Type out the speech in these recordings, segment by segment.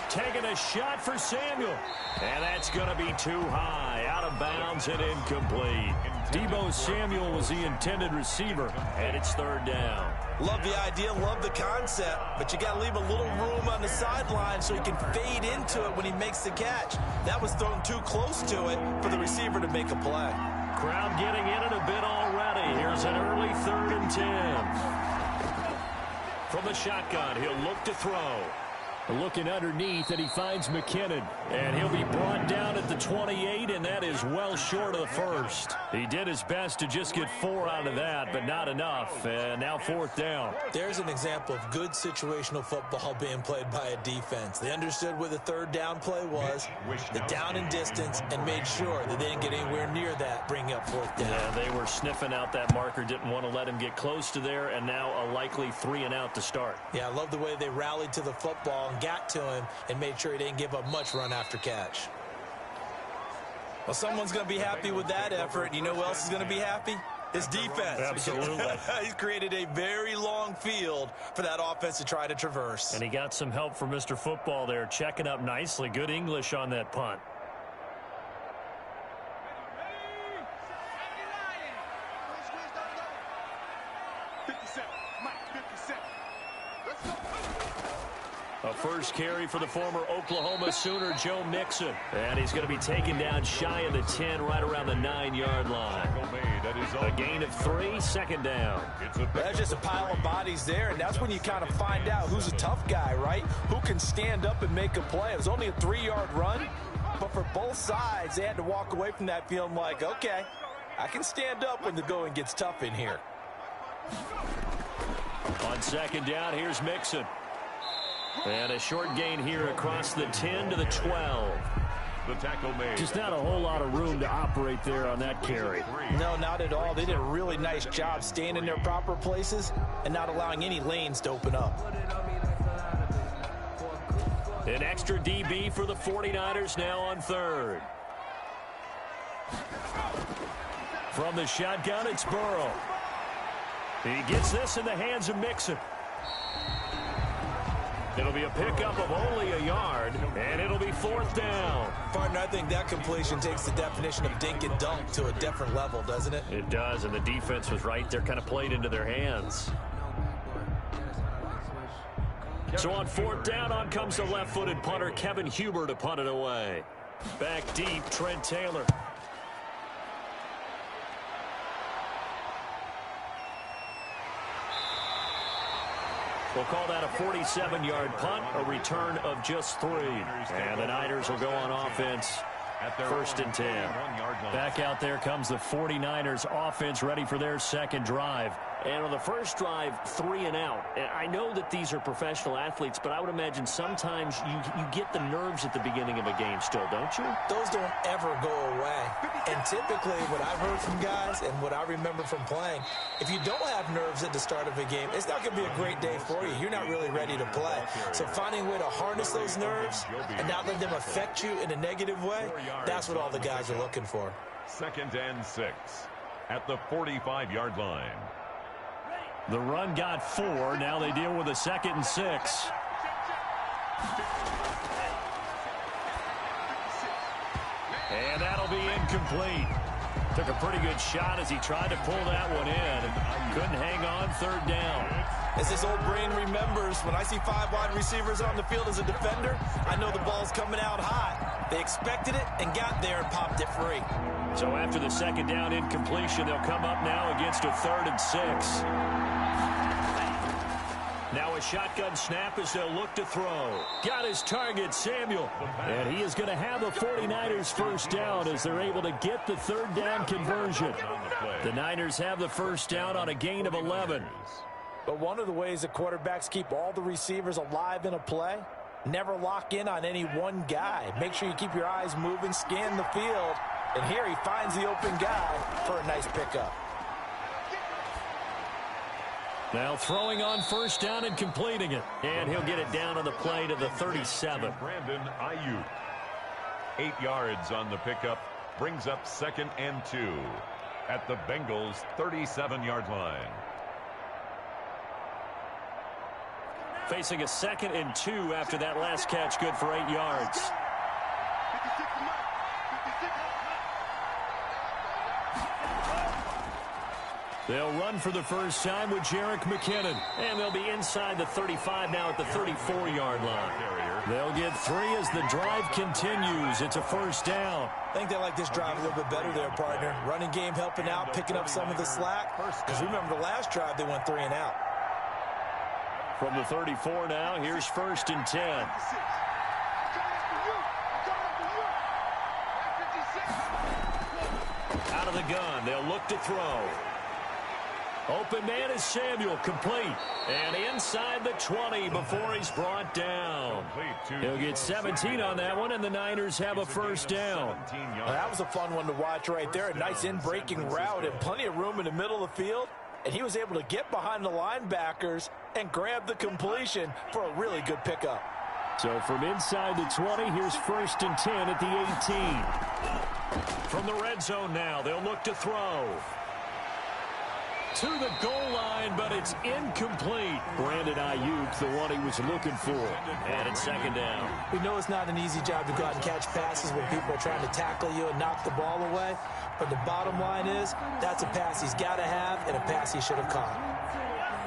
Taking a shot for Samuel. And that's going to be too high. Out of bounds and incomplete. Deebo Samuel was the intended receiver, and it's third down. Love the idea, love the concept, but you got to leave a little room on the sideline so he can fade into it when he makes the catch. That was thrown too close to it for the receiver to make a play. Crowd getting in it a bit already. Here's an early 3rd and 10. From the shotgun, he'll look to throw. Looking underneath, and he finds McKinnon. And he'll be brought down at the 28, and that is well short of the first. He did his best to just get 4 out of that, but not enough. And now 4th down. There's an example of good situational football being played by a defense. They understood where the 3rd down play was, the down and distance, and made sure that they didn't get anywhere near that, bringing up 4th down. Yeah, they were sniffing out that marker, didn't want to let him get close to there, and now a likely 3 and out to start. Yeah, I love the way they rallied to the football and got to him and made sure he didn't give up much run after catch. Well, someone's going to be happy with that effort. You know who else is going to be happy? His defense. Absolutely. He's created a very long field for that offense to try to traverse. And he got some help from Mr. Football there, checking up nicely. Good English on that punt. A first carry for the former Oklahoma Sooner, Joe Mixon. And he's going to be taken down shy of the 10, right around the 9-yard line. A gain of 3, 2nd down. That's just a pile of bodies there, and that's when you kind of find out who's a tough guy, right? Who can stand up and make a play. It was only a 3-yard run, but for both sides, they had to walk away from that feeling like, okay, I can stand up when the going gets tough in here. On 2nd down, here's Mixon. And a short gain here across the 10 to the 12. The tackle made. Just not a whole lot of room to operate there on that carry. No, not at all. They did a really nice job staying in their proper places and not allowing any lanes to open up. An extra DB for the 49ers now on 3rd. From the shotgun, it's Burrow. He gets this in the hands of Mixon. It'll be a pickup of only a yard, and it'll be 4th down. Partner, I think that completion takes the definition of dink and dunk to a different level, doesn't it? It does, and the defense was right there, kind of played into their hands. So on 4th down, on comes the left-footed punter, Kevin Huber, to punt it away. Back deep, Trent Taylor. We'll call that a 47-yard punt, a return of just 3. And the Niners will go on offense. 1st and 10. Back out there comes the 49ers offense, ready for their 2nd drive. And on the first drive, 3 and out. And I know that these are professional athletes, but I would imagine sometimes you get the nerves at the beginning of a game still, don't you? Those don't ever go away. And typically what I've heard from guys and what I remember from playing, if you don't have nerves at the start of a game, it's not going to be a great day for you. You're not really ready to play. So finding a way to harness those nerves and not let them affect you in a negative way, that's what all the guys are looking for. 2nd and 6 at the 45-yard line. The run got 4. Now they deal with a 2nd and 6. And that'll be incomplete. Took a pretty good shot as he tried to pull that one in. Couldn't hang on. 3rd down. As his old brain remembers, when I see 5 wide receivers on the field as a defender, I know the ball's coming out hot. They expected it and got there and popped it free. So after the 2nd down incompletion, they'll come up now against a 3rd and 6. Now a shotgun snap as they'll look to throw. Got his target, Samuel. And he is going to have a 49ers 1st down as they're able to get the 3rd down conversion. The Niners have the 1st down on a gain of 11. But one of the ways that quarterbacks keep all the receivers alive in a play, never lock in on any one guy. Make sure you keep your eyes moving, scan the field. And here he finds the open guy for a nice pickup. Now throwing on 1st down and completing it. And he'll get it down on the play to the 37. Brandon Ayuk. 8 yards on the pickup. Brings up 2nd and 2 at the Bengals' 37-yard line. Facing a 2nd and 2 after that last catch, good for 8 yards. They'll run for the first time with Jerick McKinnon. And they'll be inside the 35 now at the 34-yard line. They'll get 3 as the drive continues. It's a first down. I think they like this drive a little bit better there, partner. Running game helping out, picking up some of the slack. Because remember the last drive, they went 3 and out. From the 34 now, here's 1st and 10. Out of the gun, they'll look to throw. Open man is Samuel, complete. And inside the 20 before he's brought down. He'll get 17 on that one, and the Niners have a first down. Well, that was a fun one to watch right there. A nice in-breaking route and plenty of room in the middle of the field. And he was able to get behind the linebackers and grab the completion for a really good pickup. So from inside the 20, here's 1st and 10 at the 18. From the red zone now, they'll look to throw. To the goal line, but it's incomplete. Brandon Ayuk, the one he was looking for. And it's 2nd down. We know it's not an easy job to go out and catch passes when people are trying to tackle you and knock the ball away. But the bottom line is, that's a pass he's got to have and a pass he should have caught.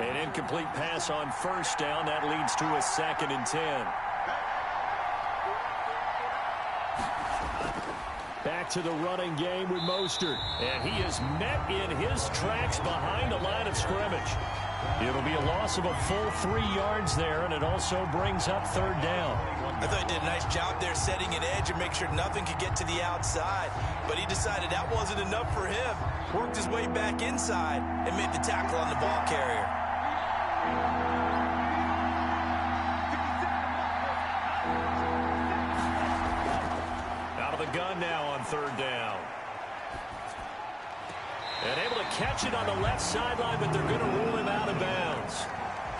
An incomplete pass on 1st down. That leads to a 2nd and 10. Back to the running game with Mostert. And he is met in his tracks behind the line of scrimmage. It'll be a loss of a full 3 yards there, and it also brings up 3rd down. I thought he did a nice job there setting an edge and make sure nothing could get to the outside. But he decided that wasn't enough for him. Worked his way back inside and made the tackle on the ball carrier. The gun now on 3rd down. And able to catch it on the left sideline, but they're going to rule him out of bounds.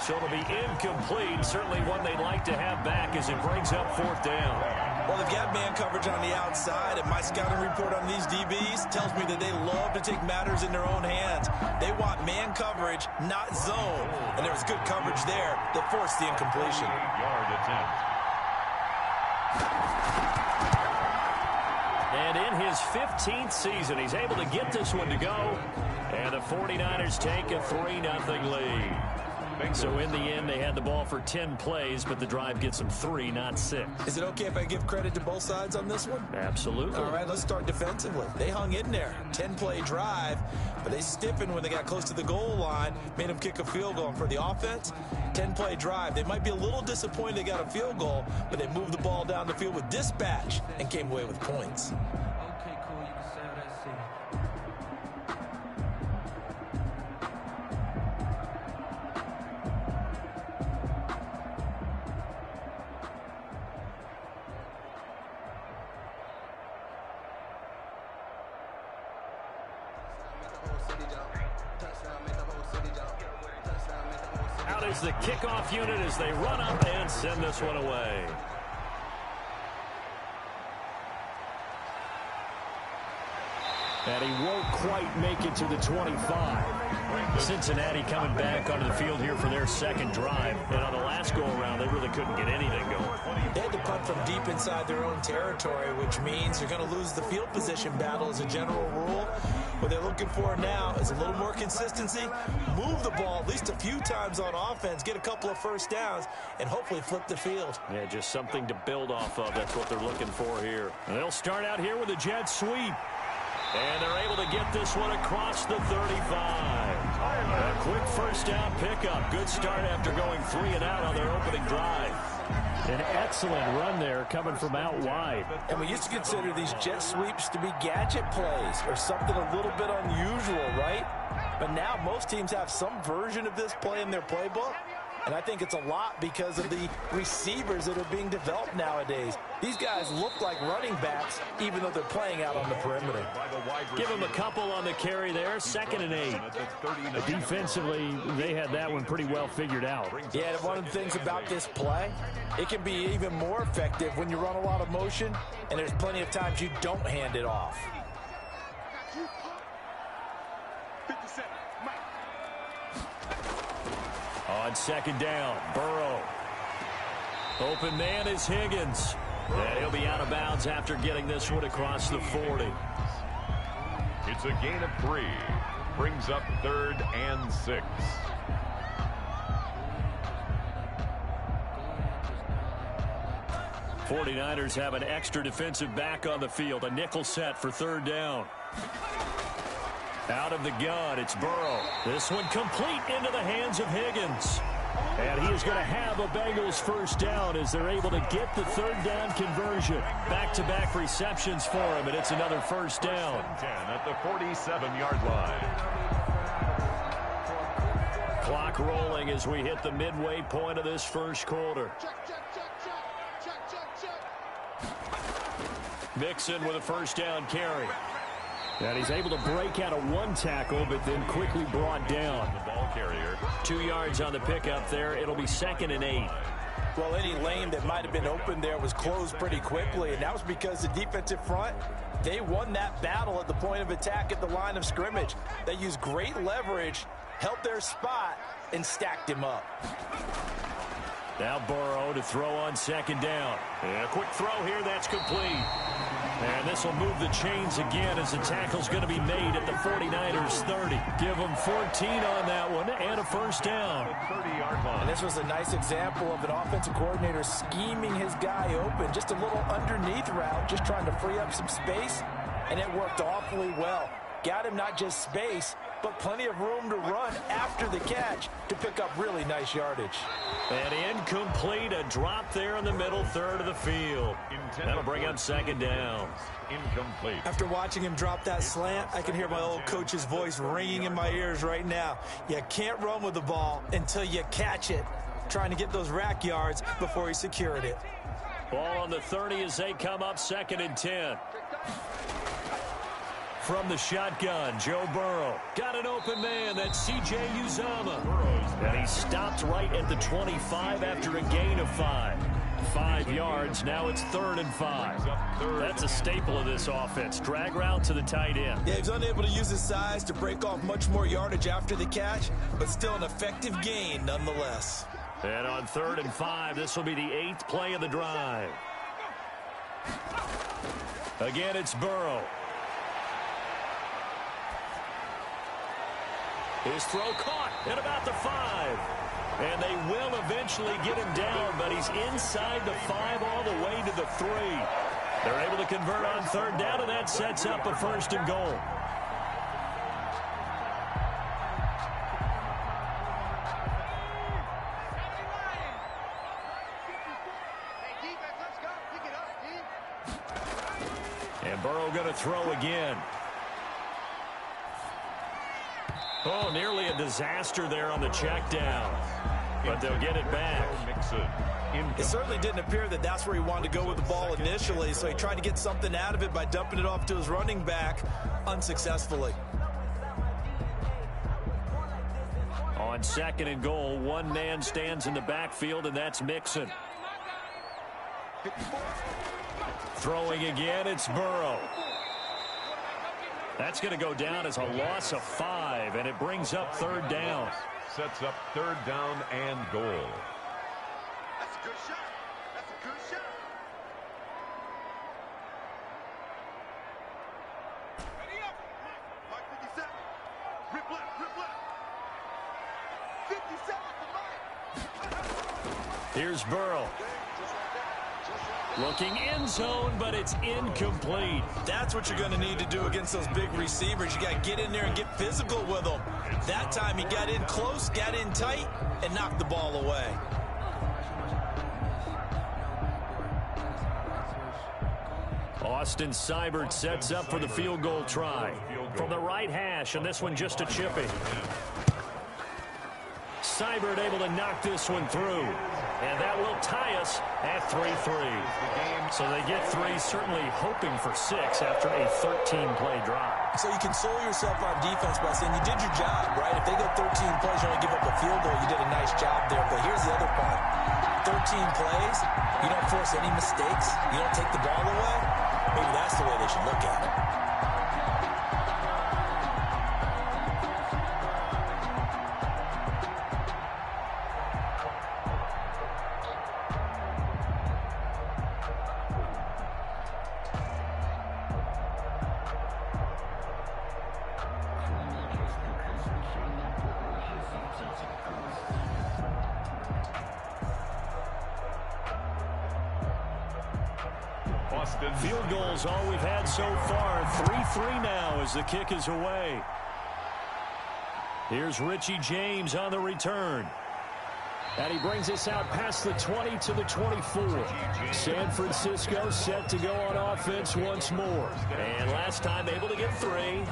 So it'll be incomplete. Certainly one they'd like to have back as it brings up 4th down. Well, they've got man coverage on the outside, and my scouting report on these DBs tells me that they love to take matters in their own hands. They want man coverage, not zone. And there was good coverage there that forced the incompletion. 8-yard attempt. And in his 15th season, he's able to get this one to go. And the 49ers take a 3-0 lead. So in the end, they had the ball for 10 plays, but the drive gets them 3, not 6. Is it okay if I give credit to both sides on this one? Absolutely. All right, let's start defensively. They hung in there. 10-play drive, but they stiffened when they got close to the goal line, made them kick a field goal. And for the offense, 10-play drive. They might be a little disappointed they got a field goal, but they moved the ball down the field with dispatch and came away with points. Okay, cool. You can sell that seat. Out is the kickoff unit as they run up and send this one away. And he won't quite make it to the 25. Cincinnati coming back onto the field here for their 2nd drive. And on the last go-around, they really couldn't get anything going. They had to punt from deep inside their own territory, which means they're going to lose the field position battle as a general rule. What they're looking for now is a little more consistency, move the ball at least a few times on offense, get a couple of first downs, and hopefully flip the field. Yeah, just something to build off of. That's what they're looking for here. And they'll start out here with a jet sweep. And they're able to get this one across the 35. A quick first down pickup. Good start after going 3 and out on their opening drive. An excellent run there coming from out wide. And we used to consider these jet sweeps to be gadget plays or something a little bit unusual, right? But now most teams have some version of this play in their playbook. And I think it's a lot because of the receivers that are being developed nowadays. These guys look like running backs, even though they're playing out on the perimeter. Give them a couple on the carry there, 2nd and 8. Defensively, they had that one pretty well figured out. Yeah, one of the things about this play, it can be even more effective when you run a lot of motion, and there's plenty of times you don't hand it off. On second down, Burrow. Open man is Higgins. And he'll be out of bounds after getting this one across the 40. It's a gain of 3. Brings up 3rd and 6. '49ers have an extra defensive back on the field. A nickel set for 3rd down. Out of the gun, it's Burrow. This one complete into the hands of Higgins. And he is going to have a Bengals 1st down as they're able to get the 3rd down conversion. Back-to-back receptions for him, and it's another 1st down. 10 at the 47-yard line. Clock rolling as we hit the midway point of this 1st quarter. Mixon with a 1st down carry. And he's able to break out of 1 tackle, but then quickly brought down. The ball carrier. 2 yards on the pickup there. It'll be 2nd and 8. Well, any lane that might have been open there was closed pretty quickly, and that was because the defensive front, they won that battle at the point of attack at the line of scrimmage. They used great leverage, held their spot, and stacked him up. Now Burrow to throw on 2nd down. And a quick throw here, that's complete. And this will move the chains again as the tackle's going to be made at the 49ers 30. Give them 14 on that one and a 1st down. 30-yard line. And this was a nice example of an offensive coordinator scheming his guy open. Just a little underneath route, just trying to free up some space, and it worked awfully well. Got him not just space, but plenty of room to run after the catch to pick up really nice yardage. And incomplete, a drop there in the middle third of the field. That'll bring up 2nd down. Incomplete. After watching him drop that slant, I can hear my old coach's voice ringing in my ears right now. You can't run with the ball until you catch it. Trying to get those rack yards before he secured it. Ball on the 30 as they come up 2nd and 10. From the shotgun, Joe Burrow. Got an open man, that's C.J. Uzomah. And he stopped right at the 25 after a gain of 5. 5 yards, now it's 3rd and 5. That's a staple of this offense. Drag route to the tight end. Yeah, he's unable to use his size to break off much more yardage after the catch, but still an effective gain nonetheless. And on 3rd and 5, this will be the 8th play of the drive. Again, it's Burrow. His throw caught at about the 5. And they will eventually get him down, but he's inside the 5 all the way to the 3. They're able to convert on 3rd down, and that sets up a 1st and goal. And Burrow going to throw again. Oh, nearly a disaster there on the check down. But they'll get it back. It certainly didn't appear that that's where he wanted to go with the ball initially, so he tried to get something out of it by dumping it off to his running back unsuccessfully. On 2nd and goal, 1 man stands in the backfield, and that's Mixon. Throwing again, it's Burrow. That's going to go down as a loss of 5, and it brings up 3rd down. Sets up 3rd down and goal. That's a good shot. That's a good shot. Ready up. Mark 57. Rip left, rip left. 57 to Mike. Here's Burrow. Looking end zone, but it's incomplete. That's what you're going to need to do against those big receivers. You got to get in there and get physical with them. That time he got in close, got in tight, and knocked the ball away. Austin Seibert sets up for the field goal try. From the right hash, and this one just a chippy. Seibert able to knock this one through. And that will tie us at 3-3. So they get 3, certainly hoping for 6 after a 13-play drive. So you console yourself on defense by saying you did your job, right? If they go 13 plays, you only give up a field goal, you did a nice job there. But here's the other part. 13 plays, you don't force any mistakes, you don't take the ball away. Maybe that's the way they should look at it. Field goals all we've had so far. 3-3 now as the kick is away. Here's Richie James on the return. And he brings us out past the 20 to the 24. San Francisco set to go on offense once more. And last time able to get 3.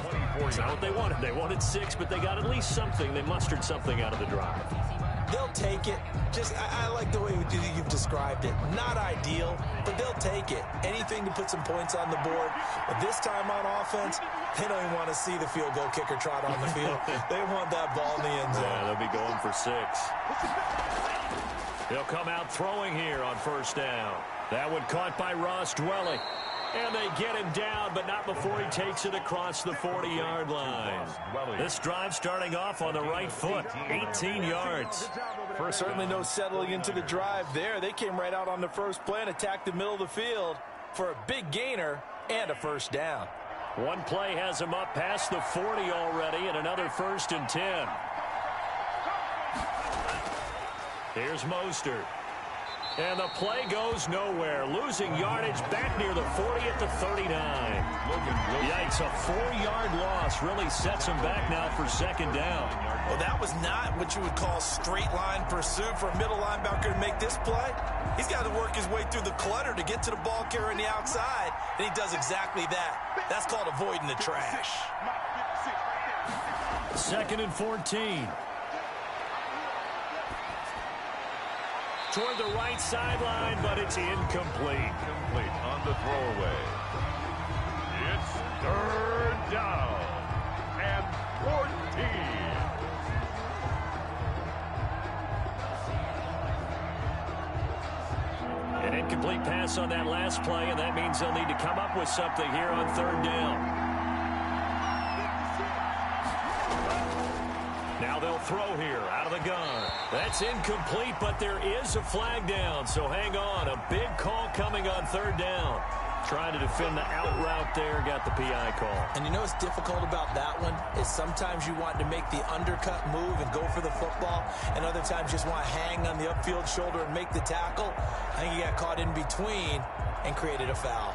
It's not what they wanted. They wanted 6, but they got at least something. They mustered something out of the drive. They'll take it. I like the way you've described it. Not ideal, but they'll take it. Anything to put some points on the board. But this time on offense, they don't even want to see the field goal kicker trot on the field. They want that ball in the end zone. Yeah, they'll be going for 6. They'll come out throwing here on first down. That one caught by Ross Dwelly. And they get him down, but not before he takes it across the 40-yard line. This drive starting off on the right foot, 18 yards. Certainly no settling into the drive there. They came right out on the first play and attacked the middle of the field for a big gainer and a first down. One play has him up past the 40 already, and another 1st and 10. Here's Mostert. And the play goes nowhere. Losing yardage back near the 40 at the 39. Yikes, a 4-yard loss really sets him back now for 2nd down. Well, that was not what you would call straight line pursuit for a middle linebacker to make this play. He's got to work his way through the clutter to get to the ball carrier on the outside, and he does exactly that. That's called avoiding the trash. 2nd and 14. Toward the right sideline, but it's incomplete. Complete on the throwaway. It's 3rd down and 14. An incomplete pass on that last play, and that means they'll need to come up with something here on 3rd down. Now they'll throw here out of the gun. That's incomplete, but there is a flag down, so hang on. A big call coming on 3rd down. Trying to defend the out route there, got the PI call. And you know what's difficult about that one is sometimes you want to make the undercut move and go for the football, and other times just want to hang on the upfield shoulder and make the tackle. I think he got caught in between and created a foul.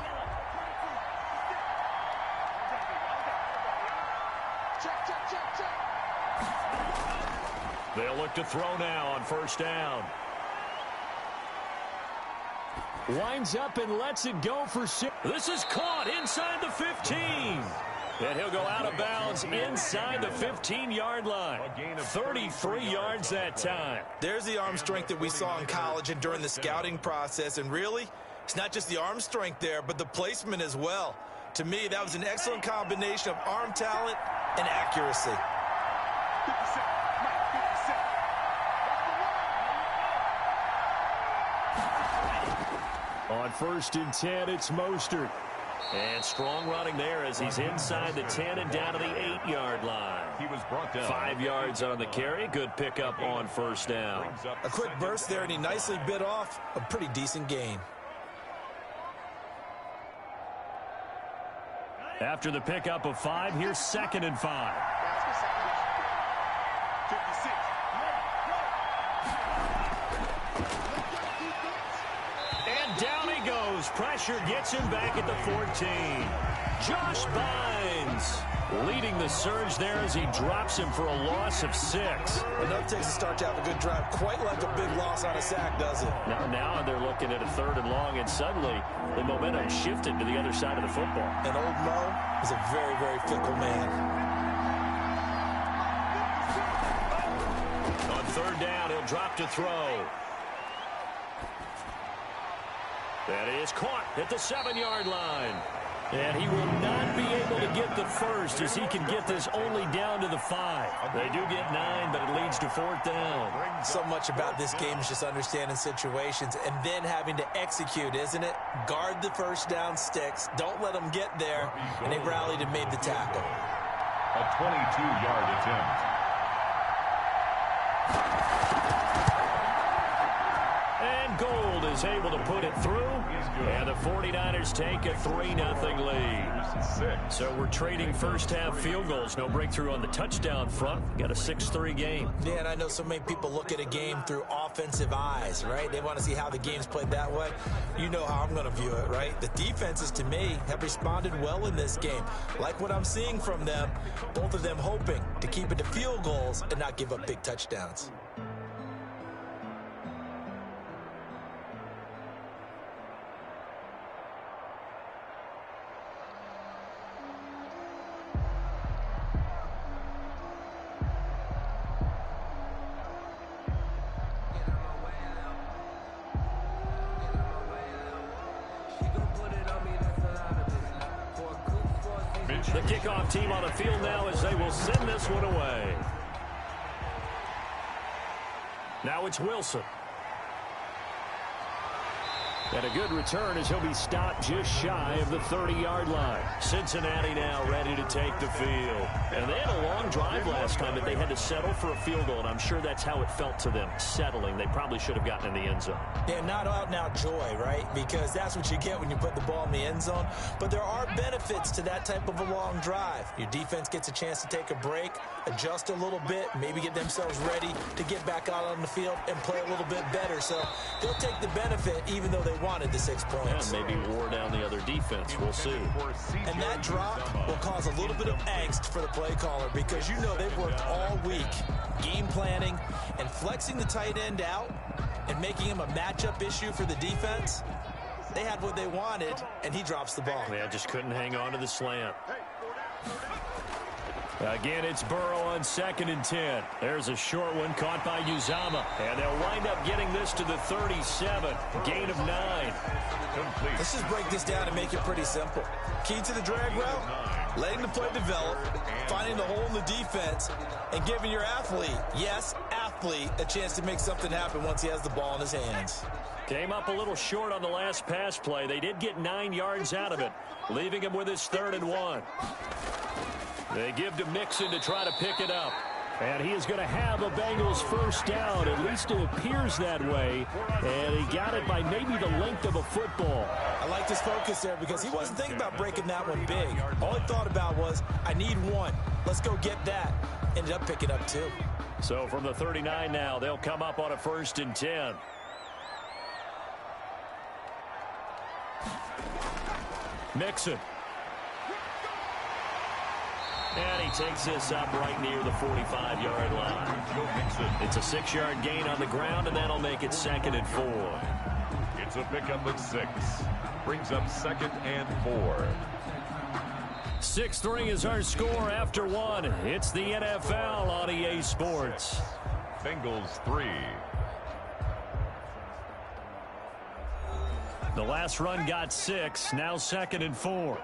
They'll look to throw now on 1st down. Winds up and lets it go for 6. This is caught inside the 15. And he'll go out of bounds inside the 15-yard line. 33 yards that time. There's the arm strength that we saw in college and during the scouting process. And really, it's not just the arm strength there, but the placement as well. To me, that was an excellent combination of arm talent and accuracy. On 1st and 10, it's Mostert. And strong running there as he's inside the 10 and down to the 8-yard line. He was brought down. 5 yards on the carry. Good pickup on 1st down. A quick burst there, and he nicely bit off a pretty decent gain. After the pickup of 5, here's 2nd and 5. And down he goes. Pressure gets him back at the 14. Josh Bynes leading the surge there as he drops him for a loss of 6. Enough takes a start to have a good drive. Quite like a big loss on a sack, does it? Now they're looking at a 3rd and long, and suddenly the momentum shifted to the other side of the football. And old Mo is a very, very fickle man. On 3rd down, he'll drop to throw. That is caught at the 7-yard line. And he will not be able to get the first as he can get this only down to the 5. They do get 9, but it leads to 4th down. So much about this game is just understanding situations and then having to execute, isn't it? Guard the first down sticks. Don't let them get there. And they rallied and made the tackle. A 22-yard attempt. And Gold is able to put it through, and the 49ers take a 3-0 lead. So we're trading first-half field goals. No breakthrough on the touchdown front. Got a 6-3 game. Yeah, and I know so many people look at a game through offensive eyes, right? They want to see how the game's played that way. You know how I'm going to view it, right? The defenses, to me, have responded well in this game. Like what I'm seeing from them, both of them hoping to keep it to field goals and not give up big touchdowns. The kickoff team on the field now as they will send this one away. Now it's Wilson. And a good return as he'll be stopped just shy of the 30-yard line. Cincinnati now ready to take the field. And they had a long drive last time, but they had to settle for a field goal, and I'm sure that's how it felt to them, settling. They probably should have gotten in the end zone. Yeah, not out now joy, right? Because that's what you get when you put the ball in the end zone. But there are benefits to that type of a long drive. Your defense gets a chance to take a break, adjust a little bit, maybe get themselves ready to get back out on the field and play a little bit better. So they'll take the benefit even though they wanted the 6 points. Yeah, maybe wore down the other defense. We'll see. And that drop will cause a little bit of angst for the play caller because you know they've worked all week game planning and flexing the tight end out and making him a matchup issue for the defense. They had what they wanted, and he drops the ball. Yeah, just couldn't hang on to the slant. Again, it's Burrow on 2nd and 10. There's a short one caught by Uzama. And they'll wind up getting this to the 37. Gain of 9. Complete. Let's just break this down and make it pretty simple. Key to the drag route, letting the play develop, finding the hole in the defense, and giving your athlete, yes, athlete, a chance to make something happen once he has the ball in his hands. Came up a little short on the last pass play. They did get 9 yards out of it, leaving him with his 3rd and 1. They give to Mixon to try to pick it up. And he is going to have a Bengals first down. At least it appears that way. And he got it by maybe the length of a football. I like this focus there because he wasn't thinking about breaking that one big. All he thought about was, I need 1. Let's go get that. Ended up picking up 2. So from the 39 now, they'll come up on a 1st and 10. Mixon. And he takes this up right near the 45-yard line. It's a 6-yard gain on the ground, and that'll make it 2nd and 4. It's a pickup of 6. Brings up 2nd and 4. 6-3 is our score after 1. It's the NFL on EA Sports. Bengals 3. The last run got 6. Now 2nd and 4.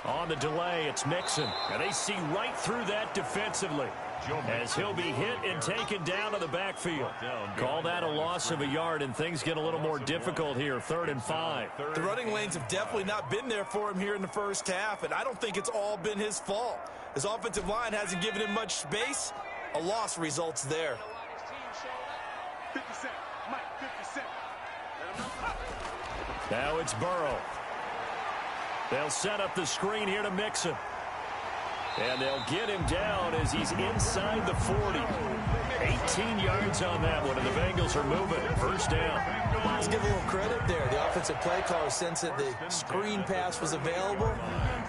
On the delay, it's Mixon. And they see right through that defensively as he'll be hit and taken down to the backfield. Call that a loss of a yard, and things get a little more difficult here. 3rd and 5. The running lanes have definitely not been there for him here in the first half, and I don't think it's all been his fault. His offensive line hasn't given him much space. A loss results there. 50 Cent. Mike, 50 Cent. Now it's Burrow. They'll set up the screen here to Mixon. And they'll get him down as he's inside the 40. 18 yards on that one, and the Bengals are moving. First down. Let's give a little credit there. The offensive play caller sensed that the screen pass was available.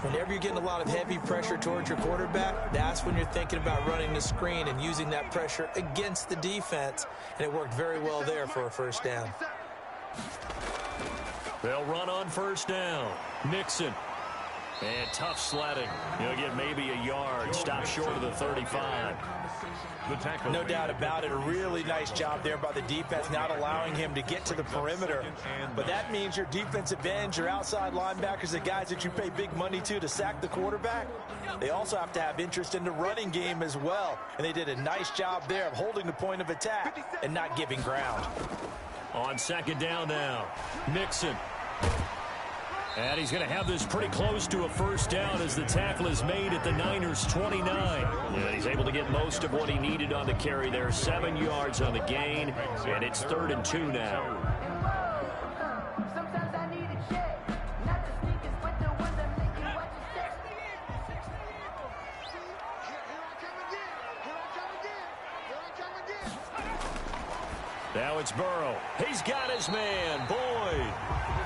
Whenever you're getting a lot of heavy pressure towards your quarterback, that's when you're thinking about running the screen and using that pressure against the defense. And it worked very well there for a first down. They'll run on first down. Mixon. And tough sledding. He'll get maybe a yard. Stop short of the 35. No doubt about it. A really nice job there by the defense, not allowing him to get to the perimeter. But that means your defensive ends, your outside linebackers, the guys that you pay big money to sack the quarterback, they also have to have interest in the running game as well. And they did a nice job there of holding the point of attack and not giving ground. On second down now, Mixon. And he's going to have this pretty close to a first down as the tackle is made at the Niners' 29. Yeah, he's able to to get most of what he needed on the carry there. 7 yards on the gain, and it's 3rd and 2 now. Now it's Burrow. He's got his man, Boyd.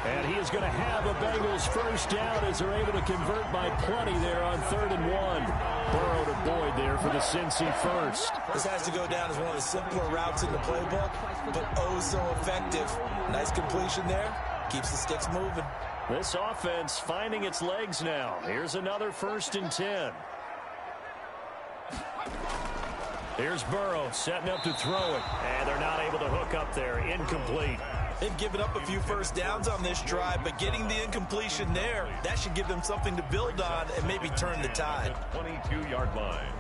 And he is going to have a Bengals first down as they're able to convert by plenty there on 3rd and 1. Burrow to Boyd there for the Cincy first. This has to go down as one of the simpler routes in the playbook, but oh so effective. Nice completion there. Keeps the sticks moving. This offense finding its legs now. Here's another 1st and 10. Here's Burrow setting up to throw it. And they're not able to hook up there. Incomplete. They've given up a few first downs on this drive, but getting the incompletion there, that should give them something to build on and maybe turn the tide. 22-yard line.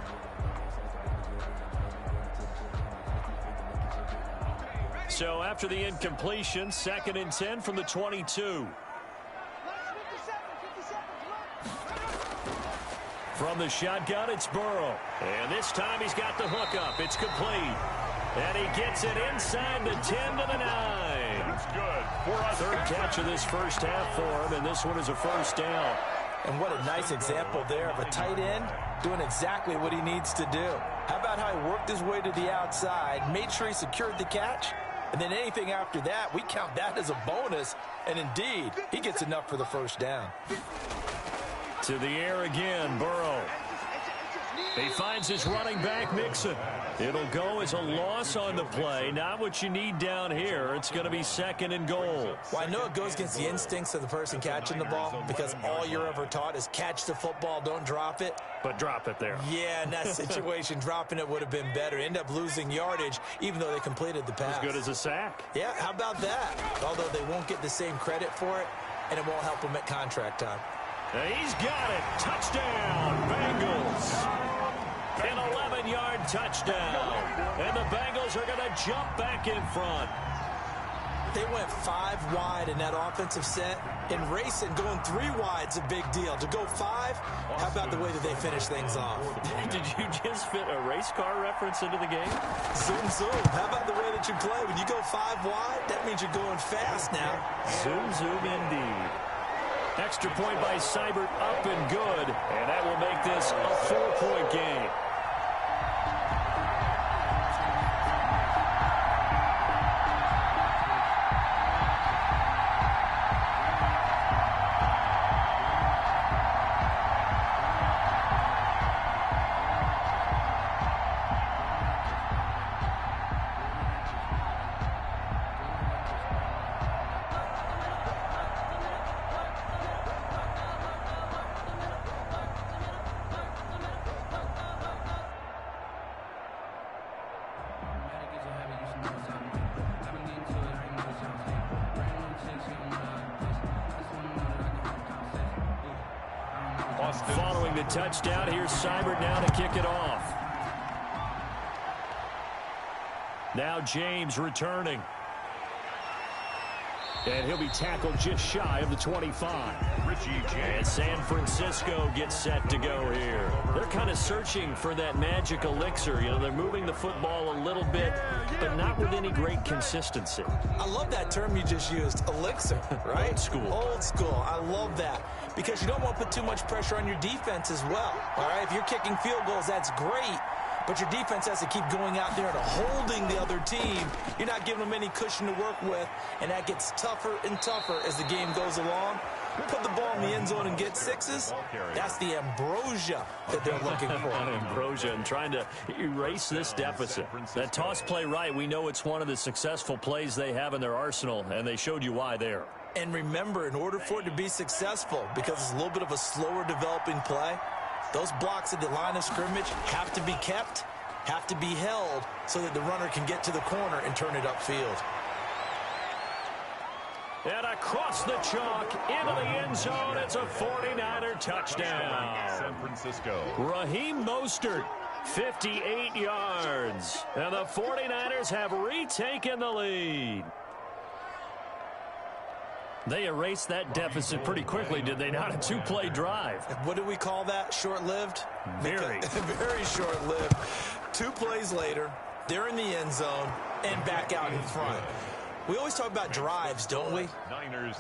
So after the incompletion, 2nd and 10 from the 22. From the shotgun, it's Burrow. And this time he's got the hook up. It's complete. And he gets it inside the 10 to the 9. That's good. For us. 3rd catch of this first half for him, and this one is a first down. And what a nice example there of a tight end doing exactly what he needs to do. How about how he worked his way to the outside, made sure he secured the catch, and then anything after that, we count that as a bonus. And indeed, he gets enough for the first down. To the air again, Burrow. He finds his running back, Mixon. It'll go as a loss on the play. Not what you need down here. It's going to be 2nd and goal. Well, I know it goes against the instincts of the person catching the ball because all you're ever taught is catch the football, don't drop it. But drop it there. Yeah, in that situation, dropping it would have been better. End up losing yardage, even though they completed the pass. As good as a sack. Yeah, how about that? Although they won't get the same credit for it, and it won't help them at contract time. He's got it. Touchdown, Bengals. An 11-yard touchdown. And the Bengals are going to jump back in front. They went 5 wide in that offensive set. And racing, going 3 wide's a big deal. To go 5, how about the way that they finish things off? Did you just fit a race car reference into the game? Zoom, zoom. How about the way that you play? When you go 5 wide, that means you're going fast now. Zoom, zoom indeed. Extra point by Seibert, up and good. And that will make this a 4-point game. Following the touchdown, here's Seibert now to kick it off. Now James returning. And he'll be tackled just shy of the 25. And San Francisco gets set to go here. They're kind of searching for that magic elixir. You know, they're moving the football a little bit, but not with any great consistency. I love that term you just used, elixir, right? Old school. Old school. I love that because you don't want to put too much pressure on your defense as well. All right, if you're kicking field goals, that's great. But your defense has to keep going out there and holding the other team. You're not giving them any cushion to work with, and that gets tougher and tougher as the game goes along. Put the ball in the end zone and get 6s. That's the ambrosia that they're looking for. Ambrosia and trying to erase this deficit. That toss play right, we know it's one of the successful plays they have in their arsenal, and they showed you why there. And remember, in order for it to be successful, because it's a little bit of a slower developing play, those blocks at the line of scrimmage have to be kept, have to be held, so that the runner can get to the corner and turn it upfield. And across the chalk, into the end zone, it's a 49er touchdown. San Francisco. Raheem Mostert, 58 yards. And the 49ers have retaken the lead. They erased that deficit pretty quickly, did they not? A two-play drive. What do we call that? Short-lived? Very. Very short-lived. 2 plays later, they're in the end zone and back out in front. We always talk about drives, don't we?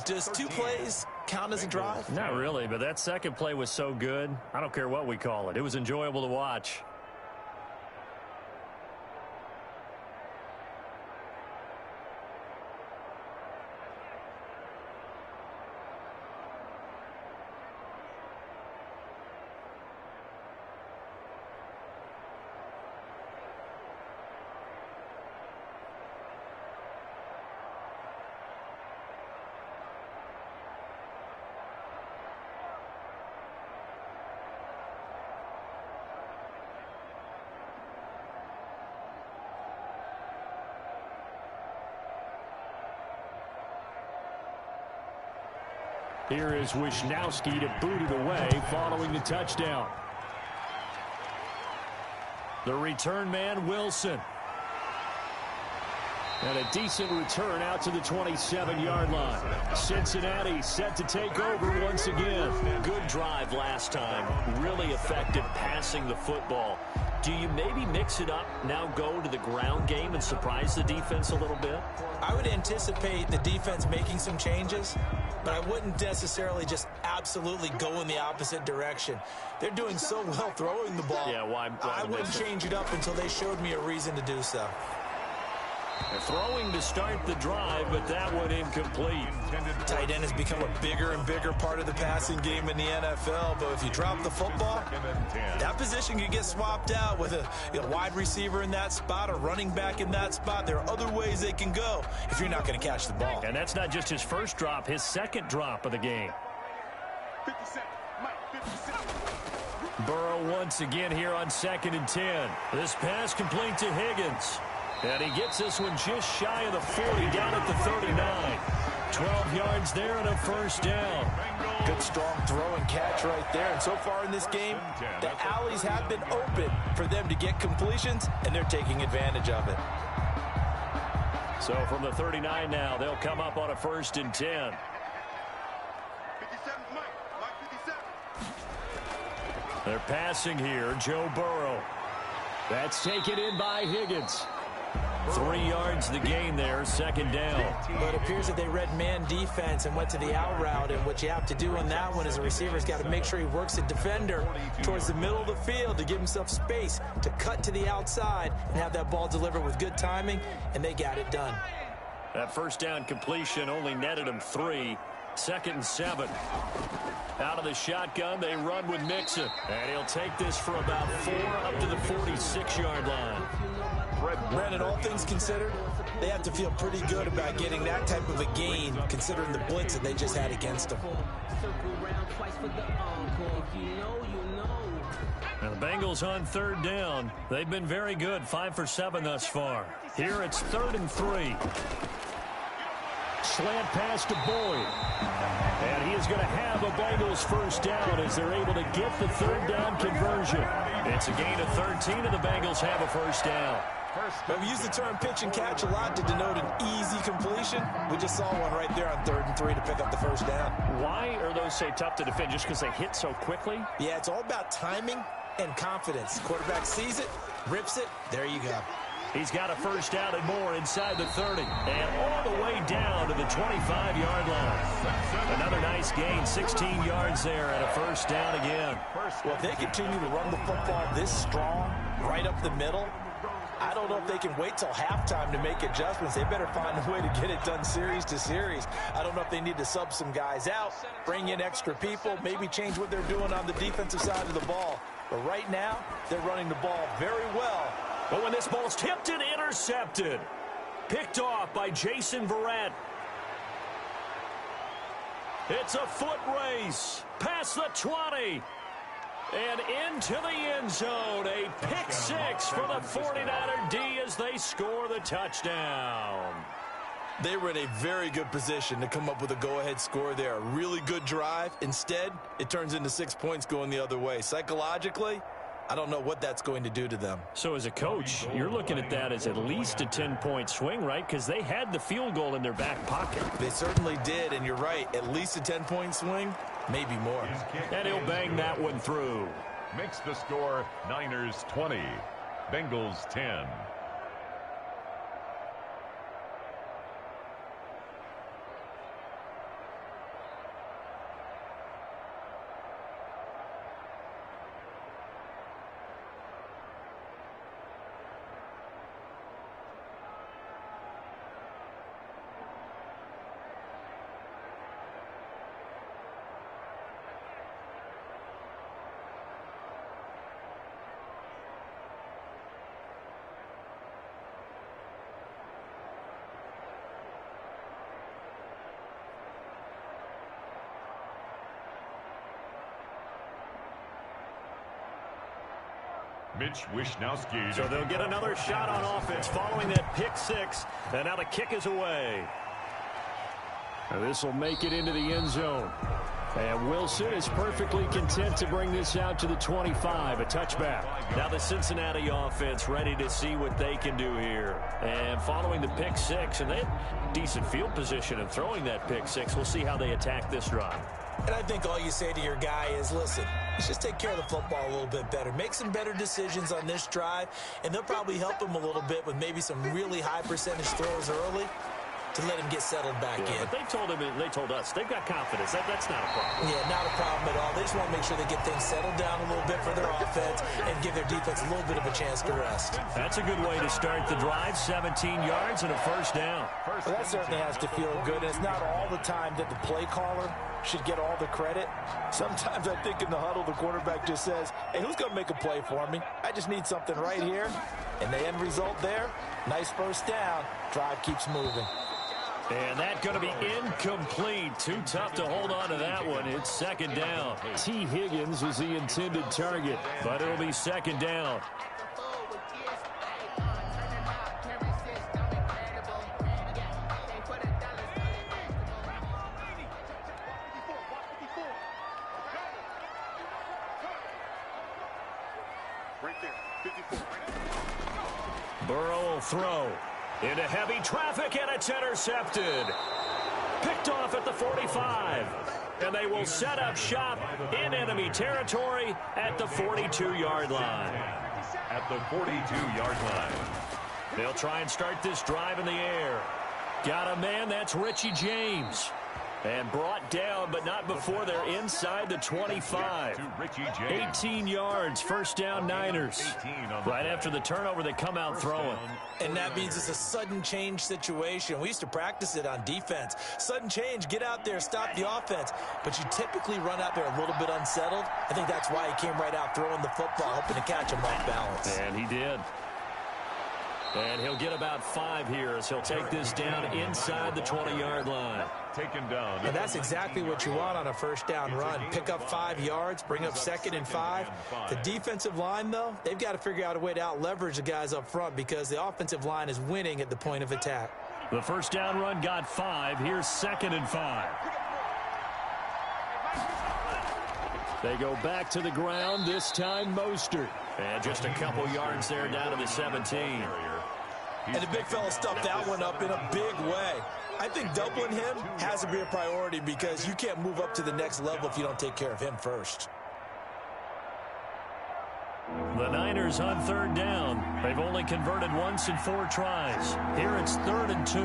Does 2 plays count as a drive? Not really, but that second play was so good. I don't care what we call it. It was enjoyable to watch. Here is Wisnowski to boot it away following the touchdown. The return man, Wilson. And a decent return out to the 27-yard line. Cincinnati set to take over once again. Good drive last time. Really effective passing the football. Do you maybe mix it up, now go to the ground game and surprise the defense a little bit? I would anticipate the defense making some changes, but I wouldn't necessarily just absolutely go in the opposite direction. They're doing so well throwing the ball. Yeah, why I wouldn't change it up until they showed me a reason to do so. They're throwing to start the drive, but that one incomplete. Tight end has become a bigger and bigger part of the passing game in the NFL, but if you drop the football, that position can get swapped out with a wide receiver in that spot, a running back in that spot. There are other ways they can go if you're not going to catch the ball. And that's not just his first drop, his second drop of the game. 57, Mike, 57. Burrow once again here on 2nd and 10. This pass complete to Higgins. And he gets this one just shy of the 40, down at the 39. 12 yards there and a first down. Good, strong throw and catch right there. And so far in this game, the alleys have been open for them to get completions, and they're taking advantage of it. So from the 39 now, they'll come up on a 1st and 10. 57, Mike, 57. They're passing here, Joe Burrow. That's taken in by Higgins. 3 yards the gain there, 2nd down. But it appears that they read man defense and went to the out route, and what you have to do on that one is a receiver's got to make sure he works the defender towards the middle of the field to give himself space to cut to the outside and have that ball delivered with good timing, and they got it done. That first down completion only netted him 3. 2nd and 7. Out of the shotgun, they run with Mixon. And he'll take this for about 4 up to the 46-yard line. Brandon, all things considered, they have to feel pretty good about getting that type of a gain, considering the blitz that they just had against them. Now the Bengals on 3rd down. They've been very good, 5 for 7 thus far. Here it's 3rd and 3. Slant pass to Boyd. And he is going to have a Bengals first down as they're able to get the 3rd down conversion. It's a gain of 13, and the Bengals have a first down. But we use the term pitch and catch a lot to denote an easy completion. We just saw one right there on 3rd and 3 to pick up the first down. Why are those so tough to defend? Just because they hit so quickly? Yeah, it's all about timing and confidence. Quarterback sees it, rips it, there you go. He's got a first down and more inside the 30. And all the way down to the 25-yard line. Another nice gain, 16 yards there and a first down again. Well, if they continue to run the football this strong, right up the middle, I don't know if they can wait till halftime to make adjustments. They better find a way to get it done series to series. I don't know if they need to sub some guys out, bring in extra people, maybe change what they're doing on the defensive side of the ball. But right now, they're running the ball very well. But when this ball's tipped and intercepted, picked off by Jason Verrett. It's a foot race past the 20 and into the end zone. A pick 6 for the 49er D as they score the touchdown. They were in a very good position to come up with a go-ahead score there. A really good drive. Instead, it turns into 6 points going the other way. Psychologically, I don't know what that's going to do to them. So as a coach, you're looking at that as at least a 10-point swing, right? Because they had the field goal in their back pocket. They certainly did, and you're right. At least a 10-point swing, maybe more. And he'll bang that one through. Makes the score Niners 20, Bengals 10. Mitch Wishnowski. So they'll get another shot on offense following that pick six. And now the kick is away. This will make it into the end zone. And Wilson is perfectly content to bring this out to the 25, a touchback. Now the Cincinnati offense ready to see what they can do here. And following the pick six, and they had decent field position in throwing that pick six, we'll see how they attack this drive. And I think all you say to your guy is, listen, let's just take care of the football a little bit better. Make some better decisions on this drive, and they'll probably help him a little bit with maybe some really high percentage throws early to let him get settled back in. But they told us they've got confidence. That's not a problem. Yeah, not a problem at all. They just want to make sure they get things settled down a little bit for their offense and give their defense a little bit of a chance to rest. That's a good way to start the drive. 17 yards and a first down. Well, that certainly has to feel good. And it's not all the time that the play caller should get all the credit. Sometimes I think in the huddle, the quarterback just says, hey, who's going to make a play for me? I just need something right here. And the end result there, nice first down. Drive keeps moving. And that's going to be incomplete. Too tough to hold on to that one. It's second down. T. Higgins was the intended target, but it'll be second down. Burrow will throw. Into heavy traffic, and it's intercepted. Picked off at the 45. And they will set up shop in enemy territory at the 42-yard line. At the 42-yard line. They'll try and start this drive in the air. Got a man, that's Richie James. And brought down, but not before they're inside the 25. 18 yards, first down Niners. Right after the turnover, they come out throwing. And that means it's a sudden change situation. We used to practice it on defense. Sudden change, get out there, stop the offense. But you typically run out there a little bit unsettled. I think that's why he came right out throwing the football, hoping to catch him off balance. And he did. And he'll get about 5 here as he'll take this down inside the 20-yard line. Taken down. And that's exactly what you want on a first down run. Pick up 5 yards, bring up second and 5. The defensive line, though, they've got to figure out a way to out-leverage the guys up front because the offensive line is winning at the point of attack. The first down run got 5. Here's second and 5. They go back to the ground, this time Mostert. And just a couple yards there down to the 17. And the big fella stuffed that one up in a big way. I think doubling him has to be a priority because you can't move up to the next level if you don't take care of him first. The Niners on third down. They've only converted once in 4 tries. Here it's 3rd and 2.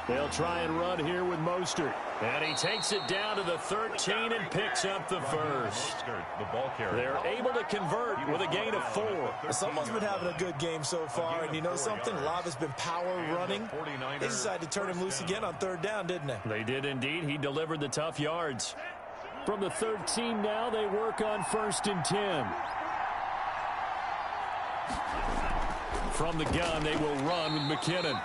They'll try and run here with Mostert. And he takes it down to the 13 and picks up the first. The ball carrier. They're able to convert with a gain of 4. Someone's been having a good game so far, and you know something? A lot has been power running. They decided to turn him loose again on third down, didn't they? They did indeed. He delivered the tough yards. From the 13 now, they work on 1st and 10. From the gun, they will run with McKinnon.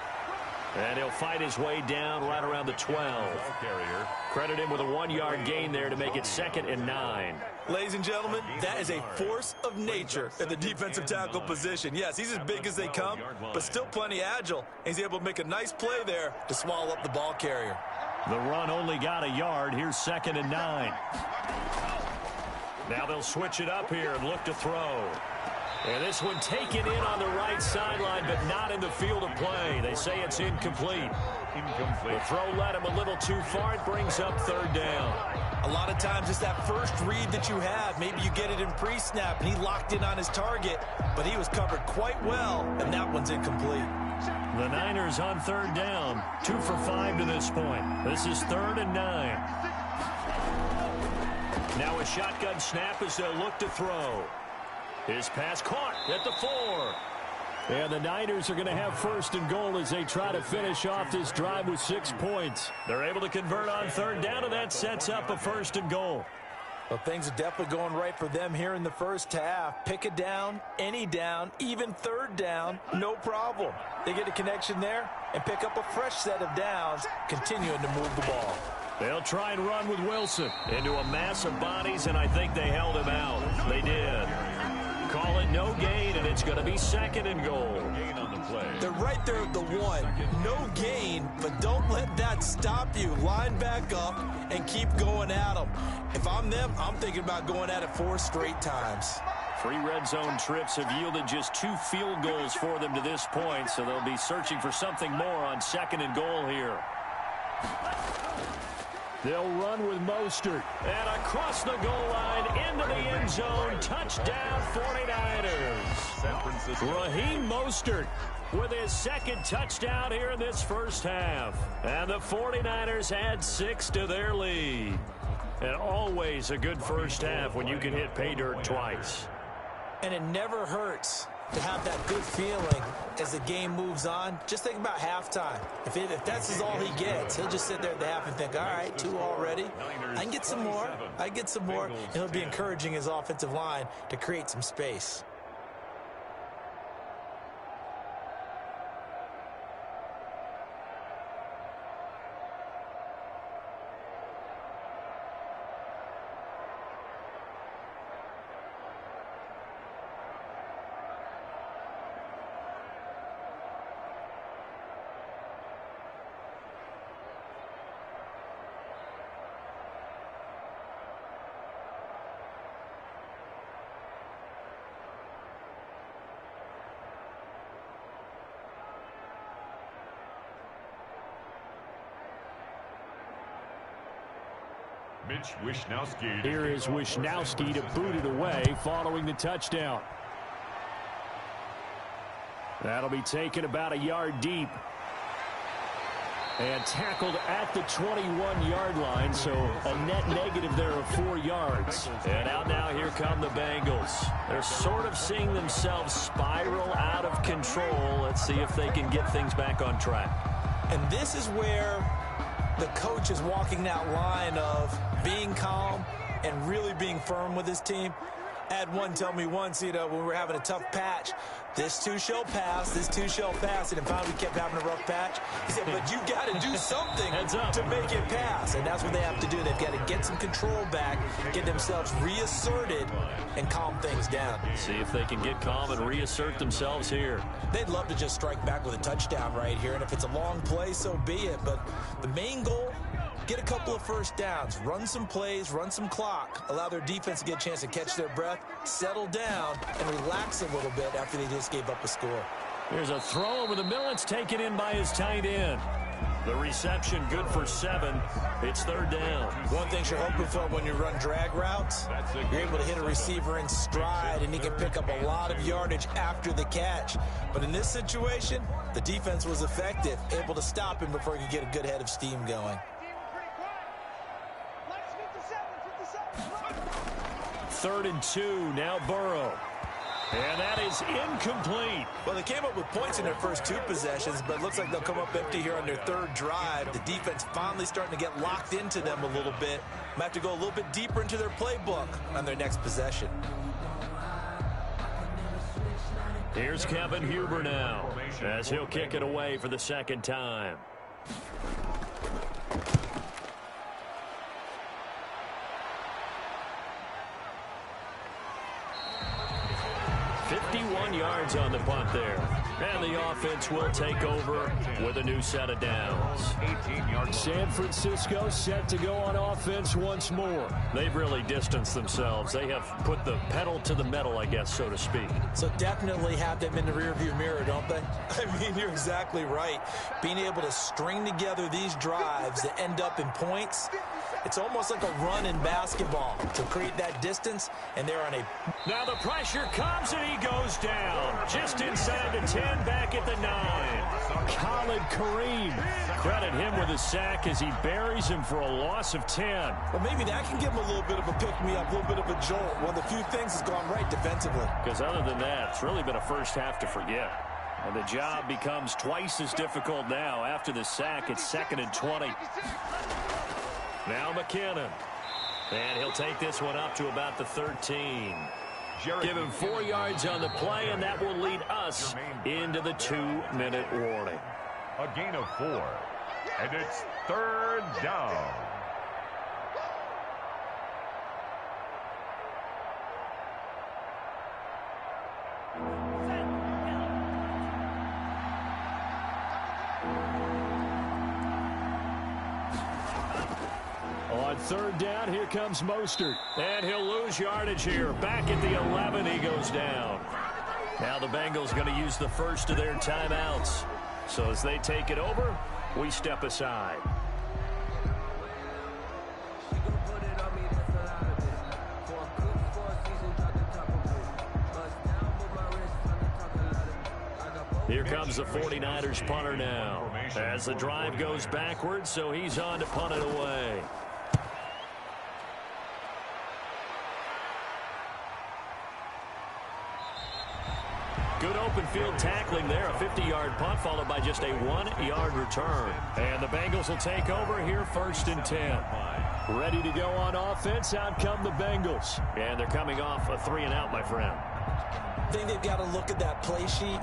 And he'll fight his way down right around the 12. Credit him with a 1-yard gain there to make it 2nd and 9. Ladies and gentlemen, that is a force of nature in the defensive tackle position. Yes, he's as big as they come, but still plenty agile. He's able to make a nice play there to swallow up the ball carrier. The run only got a yard. Here's 2nd and 9. Now they'll switch it up here and look to throw. And this one taken in on the right sideline, but not in the field of play. They say it's incomplete. The throw led him a little too far. It brings up third down. A lot of times it's that first read that you have. Maybe you get it in pre-snap, and he locked in on his target, but he was covered quite well, and that one's incomplete. The Niners on third down. 2 for 5 to this point. This is 3rd and 9. Now a shotgun snap as they'll look to throw. His pass caught at the 4. And the Niners are going to have 1st and goal as they try to finish off this drive with 6 points. They're able to convert on third down, and that sets up a 1st and goal. Well, things are definitely going right for them here in the first half. Pick a down, any down, even third down, no problem. They get a connection there and pick up a fresh set of downs, continuing to move the ball. They'll try and run with Wilson into a mass of bodies, and I think they held him out. They did. Call it no gain, and it's going to be 2nd and goal. They're right there at the 1. No gain, but don't let that stop you. Line back up and keep going at them. If I'm them, I'm thinking about going at it 4 straight times. 3 red zone trips have yielded just 2 field goals for them to this point, so they'll be searching for something more on 2nd and goal here. They'll run with Mostert. And across the goal line, into the end zone. Touchdown, 49ers. Raheem Mostert with his 2nd touchdown here in this first half. And the 49ers add 6 to their lead. And always a good first half when you can hit pay dirt twice. And it never hurts to have that good feeling as the game moves on. Just think about halftime. If that's all he gets, he'll just sit there at the half and think, all right, 2 already. I can get some more. I get some more. And he'll be encouraging his offensive line to create some space. Here is Wishnowski to boot it away following the touchdown. That'll be taken about a yard deep. And tackled at the 21-yard line, so a net negative there of 4 yards. And out now, here come the Bengals. They're sort of seeing themselves spiral out of control. Let's see if they can get things back on track. And this is where the coach is walking that line of being calm and really being firm with his team. I had one tell me once, when we were having a tough patch, this too shall pass, this too shall pass, and finally we kept having a rough patch. He said, but you got to do something to make it pass, and that's what they have to do. They've got to get some control back, get themselves reasserted, and calm things down. See if they can get calm and reassert themselves here. They'd love to just strike back with a touchdown right here, and if it's a long play, so be it. But the main goal, get a couple of first downs, run some plays, run some clock, allow their defense to get a chance to catch their breath, settle down, and relax a little bit after they just gave up a score. Here's a throw over the middle. It's taken in by his tight end. The reception good for 7. It's third down. One thing you're hoping for when you run drag routes, you're able to hit a receiver in stride, and he can pick up a lot of yardage after the catch. But in this situation, the defense was effective, able to stop him before he could get a good head of steam going. 3rd and 2, now Burrow. And that is incomplete. Well, they came up with points in their first 2 possessions, but it looks like they'll come up empty here on their 3rd drive. The defense finally starting to get locked into them a little bit. Might have to go a little bit deeper into their playbook on their next possession. Here's Kevin Huber now, as he'll kick it away for the 2nd time. 51 yards on the punt there. And the offense will take over with a new set of downs. 18 yards. San Francisco set to go on offense once more. They've really distanced themselves. They have put the pedal to the metal, I guess, so to speak. So definitely have them in the rearview mirror, don't they? I mean, you're exactly right. Being able to string together these drives that end up in points, it's almost like a run in basketball to create that distance, and they're on a... Now the pressure comes, and he goes down. Just inside the 10, back at the 9. Khalid Kareem. Credit him with a sack as he buries him for a loss of 10. Well, maybe that can give him a little bit of a pick-me-up, a little bit of a jolt. One of the few things has gone right defensively. Because other than that, it's really been a first half to forget. And the job becomes twice as difficult now. After the sack, it's 2nd and 20. Now McKinnon. And he'll take this one up to about the 13. Give him 4 yards on the play, and that will lead us into the 2-minute warning. A gain of 4. And it's 3rd down. On 3rd down, here comes Mostert. And he'll lose yardage here. Back at the 11, he goes down. Now the Bengals going to use the first of their timeouts. So as they take it over, we step aside. Here comes the 49ers punter now. As the drive goes backwards, so he's on to punt it away. Good open field tackling there. A 50-yard punt followed by just a 1-yard return. And the Bengals will take over here 1st and 10. Ready to go on offense. Out come the Bengals. And they're coming off a 3-and-out, my friend. I think they've got to look at that play sheet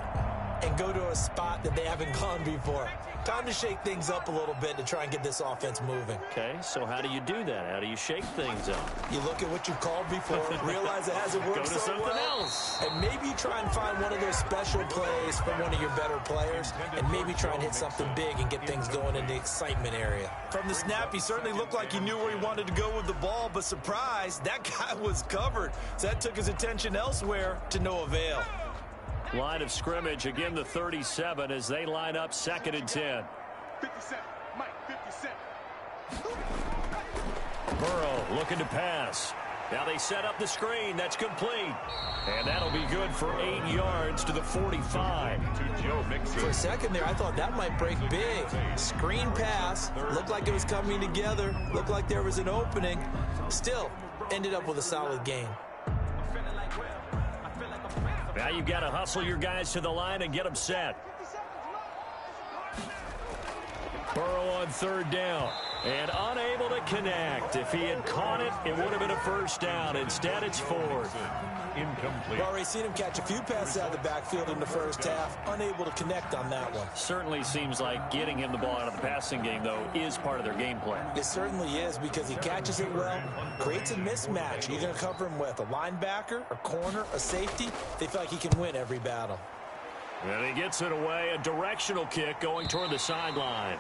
and go to a spot that they haven't gone before. Time to shake things up a little bit to try and get this offense moving. Okay, so how do you do that? How do you shake things up? You look at what you called before, realize it hasn't worked Go to so something well, else. and maybe try and find one of those special plays from one of your better players, and maybe try and hit something big and get things going in the excitement area. From the snap, he certainly looked like he knew where he wanted to go with the ball, but surprise, that guy was covered. So that took his attention elsewhere to no avail. Line of scrimmage, again the 37 as they line up 2nd and 10. 57, Mike, 57. Burrow looking to pass. Now they set up the screen. That's complete. And that'll be good for 8 yards to the 45. To Joe Mixon. For a second there, I thought that might break big. Screen pass. Looked like it was coming together. Looked like there was an opening. Still, ended up with a solid gain. Now you've got to hustle your guys to the line and get them set. Burrow on 3rd down. And unable to connect. If he had caught it, it would have been a 1st down. Instead, it's 4th. Incomplete. We've already seen him catch a few passes out of the backfield in the first half. Unable to connect on that one. Certainly seems like getting him the ball out of the passing game, though, is part of their game plan. It certainly is because he catches it well, creates a mismatch. You're going to cover him with a linebacker, a corner, a safety. They feel like he can win every battle. And he gets it away. A directional kick going toward the sideline.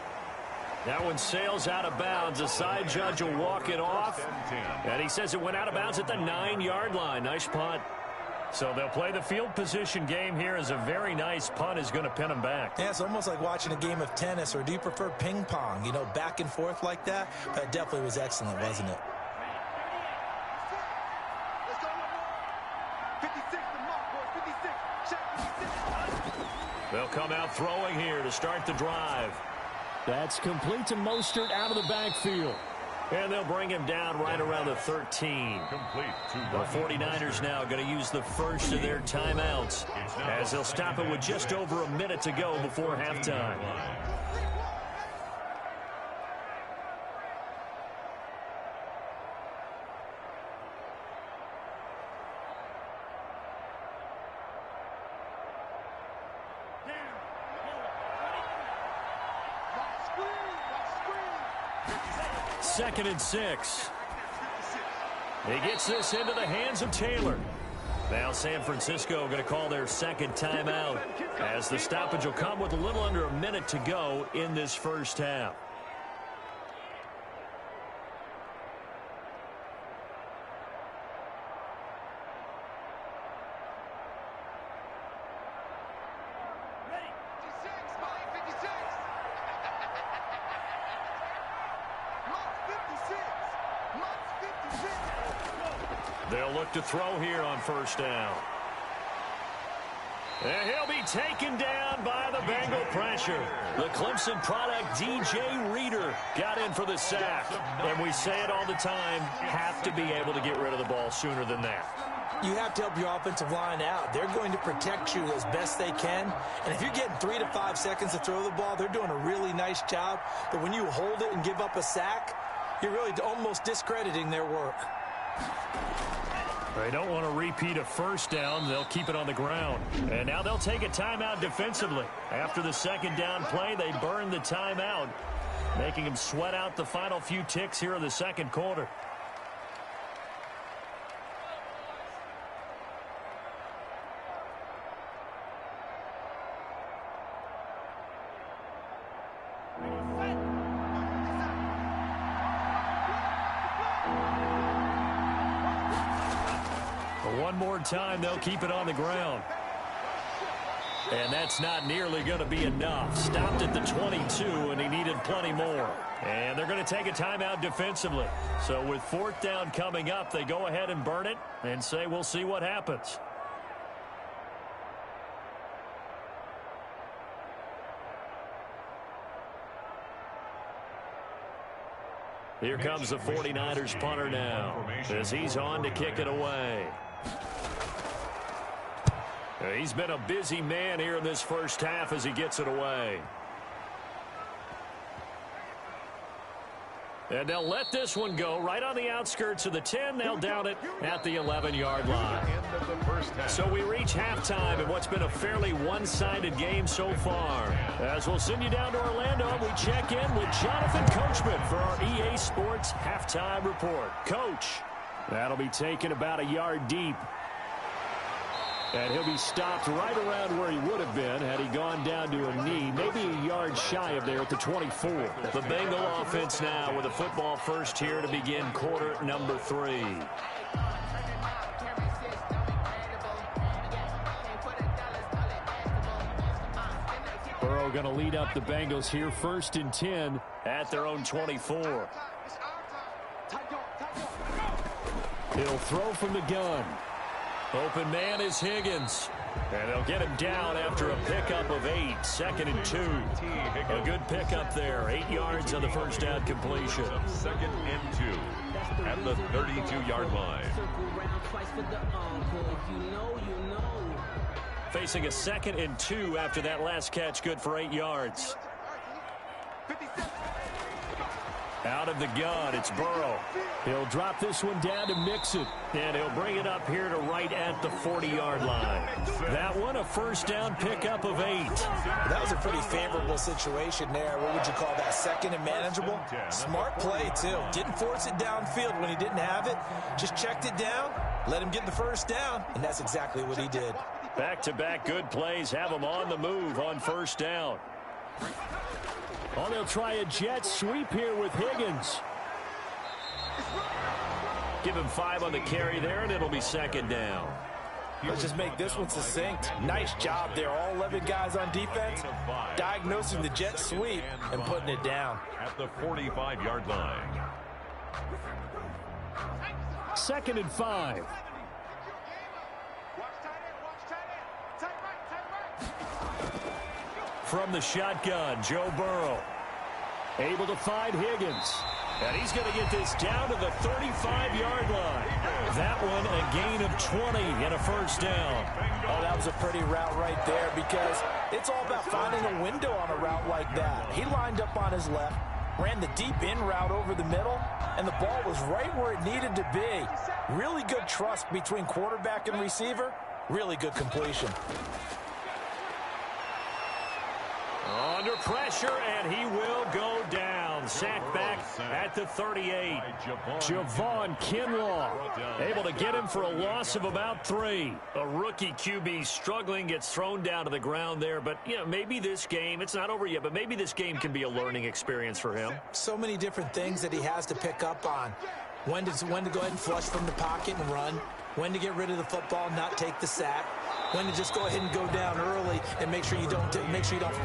That one sails out of bounds. The side judge will walk it off. And he says it went out of bounds at the 9-yard line. Nice punt. So they'll play the field position game here as a very nice punt is going to pin them back. Yeah, it's almost like watching a game of tennis, or do you prefer ping pong? You know, back and forth like that? That definitely was excellent, wasn't it? Let's go. 56, the mark, boys. 56. Shot 56. They'll come out throwing here to start the drive. That's complete to Mostert out of the backfield. And they'll bring him down right around the 13. Complete to The 49ers now going to use the first of their timeouts as they'll stop it with just over a minute to go before halftime. Second and 6. He gets this into the hands of Taylor. Now San Francisco going to call their second timeout as the stoppage will come with a little under a minute to go in this first half. They'll look to throw here on first down. And he'll be taken down by the Bengal pressure. The Clemson product, DJ Reader, got in for the sack. And we say it all the time, have to be able to get rid of the ball sooner than that. You have to help your offensive line out. They're going to protect you as best they can. And if you're getting 3 to 5 seconds to throw the ball, they're doing a really nice job. But when you hold it and give up a sack, you're really almost discrediting their work. They don't want to repeat a first down. They'll keep it on the ground. And now they'll take a timeout defensively. After the second down play, they burn the timeout, making them sweat out the final few ticks here in the second quarter. One more time, they'll keep it on the ground. And that's not nearly going to be enough. Stopped at the 22, and he needed plenty more. And they're going to take a timeout defensively. So with fourth down coming up, they go ahead and burn it and say we'll see what happens. Here comes the 49ers punter now as he's on to kick it away. He's been a busy man here in this first half as he gets it away. And they'll let this one go right on the outskirts of the 10. They'll down it at the 11-yard line. So we reach halftime in what's been a fairly one-sided game so far. As we'll send you down to Orlando, we check in with Jonathan Coachman for our EA Sports Halftime Report. Coach, that'll be taken about a yard deep. And he'll be stopped right around where he would have been had he gone down to a knee, maybe a yard shy of there at the 24. The Bengal offense now with a football first here to begin quarter number 3. Burrow going to lead up the Bengals here first and 10 at their own 24. He'll throw from the gun. Open man is Higgins. And they'll get him down after a pickup of 8. Second and 2. A good pickup there. 8 yards on the first down completion. Second and 2 at the 32-yard line. Facing a second and 2 after that last catch. Good for 8 yards. Out of the gun, it's Burrow. He'll drop this one down to Mixon, and he'll bring it up here to right at the 40-yard line. That one, a first down pickup of 8. That was a pretty favorable situation there. What would you call that? Second and manageable? Smart play, too. Didn't force it downfield when he didn't have it. Just checked it down, let him get the first down, and that's exactly what he did. Back-to-back good plays have him on the move on first down. Oh, they'll try a jet sweep here with Higgins. Give him 5 on the carry there, and it'll be second down. Let's just make this one succinct. Nice job there. All 11 guys on defense diagnosing the jet sweep and putting it down. At the 45-yard line. Second and 5. From the shotgun, Joe Burrow. Able to find Higgins. And he's going to get this down to the 35-yard line. That one a gain of 20 and a first down. Oh, that was a pretty route right there because it's all about finding a window on a route like that. He lined up on his left, ran the deep in route over the middle, and the ball was right where it needed to be. Really good trust between quarterback and receiver. Really good completion. Under pressure, and he will go down. and sacked back at the 38. Javon Kinlaw able to get him for a loss of about 3. A rookie QB struggling, gets thrown down to the ground there. But, you know, maybe this game, it's not over yet, but maybe this game can be a learning experience for him. So many different things that he has to pick up on. When to go ahead and flush from the pocket and run. When to get rid of the football, not take the sack. When to just go ahead and go down early and make sure you don't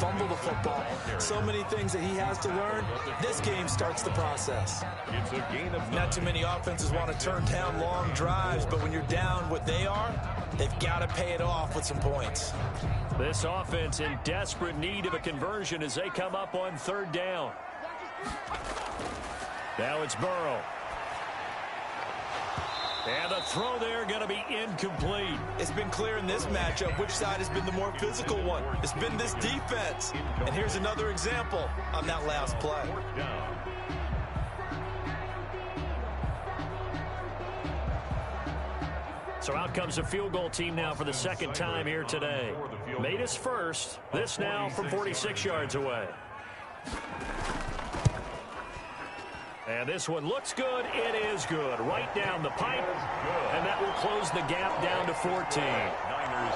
fumble the football. So many things that he has to learn. This game starts the process. It's a gain of Not too many offenses want to turn down long drives, but when you're down what they are, they've got to pay it off with some points. This offense in desperate need of a conversion as they come up on 3rd down. Now it's Burrow. And the throw there going to be incomplete. It's been clear in this matchup which side has been the more physical one. It's been this defense. And here's another example on that last play. So out comes a field goal team now for the 2nd time here today. Made his first. This now from 46 yards away. And this one looks good. It is good. Right down the pipe. And that will close the gap down to 14.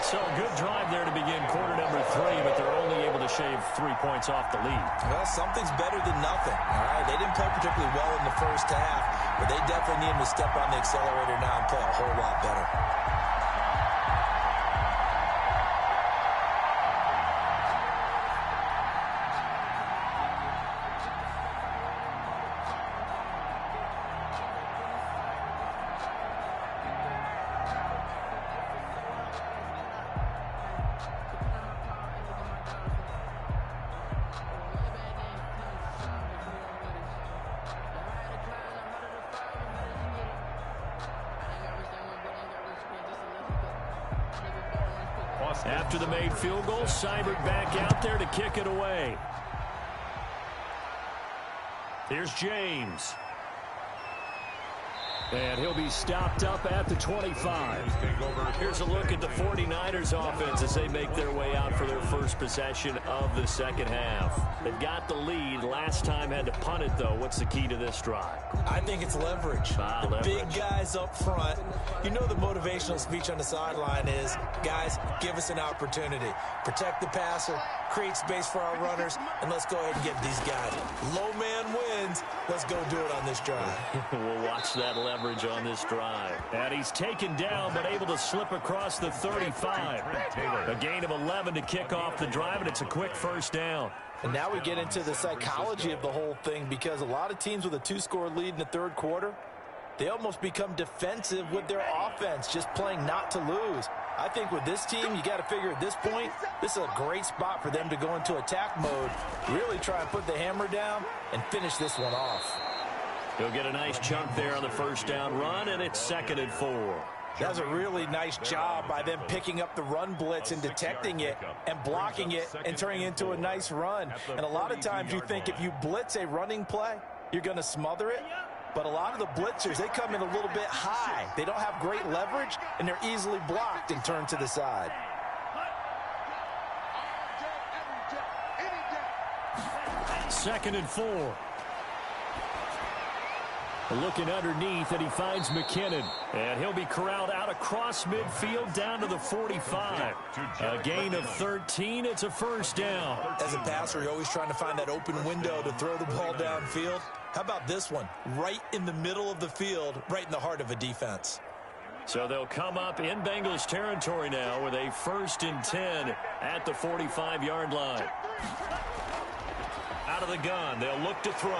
So good drive there to begin quarter number 3, but they're only able to shave 3 points off the lead. Well, something's better than nothing. All right, they didn't play particularly well in the first half, but they definitely need to step on the accelerator now and play a whole lot better. After the made field goal, Seibert back out there to kick it away. Here's James. And he'll be stopped up at the 25. Here's a look at the 49ers offense as they make their way out for their first possession of the 2nd half. They've got the lead. Last time had to punt it, though. What's the key to this drive? I think it's leverage. The big guys up front. You know the motivational speech on the sideline is, guys, give us an opportunity. Protect the passer, create space for our runners, and let's go ahead and get these guys. Low man wins. Let's go do it on this drive. We'll watch that leverage on this drive. And he's taken down, but able to slip across the 35. A gain of 11 to kick off the drive, and it's a quick 1st down. And now we get into the psychology of the whole thing, because a lot of teams with a 2-score lead in the 3rd quarter, they almost become defensive with their offense, just playing not to lose. I think with this team, you got to figure at this point, this is a great spot for them to go into attack mode, really try and put the hammer down and finish this one off. He'll get a nice chunk there on the 1st down run, and it's 2nd and 4. That was a really nice job by them picking up the run blitz and detecting it and blocking it and turning it into a nice run. And a lot of times you think if you blitz a running play, you're going to smother it. But a lot of the blitzers, they come in a little bit high. They don't have great leverage, and they're easily blocked and turned to the side. 2nd and 4. Looking underneath, and he finds McKinnon. And he'll be corralled out across midfield down to the 45. A gain of 13. It's a 1st down. As a passer, you're always trying to find that open window to throw the ball downfield. How about this one? Right in the middle of the field, right in the heart of a defense. So they'll come up in Bengals territory now with a 1st and 10 at the 45-yard line. Out of the gun, they'll look to throw.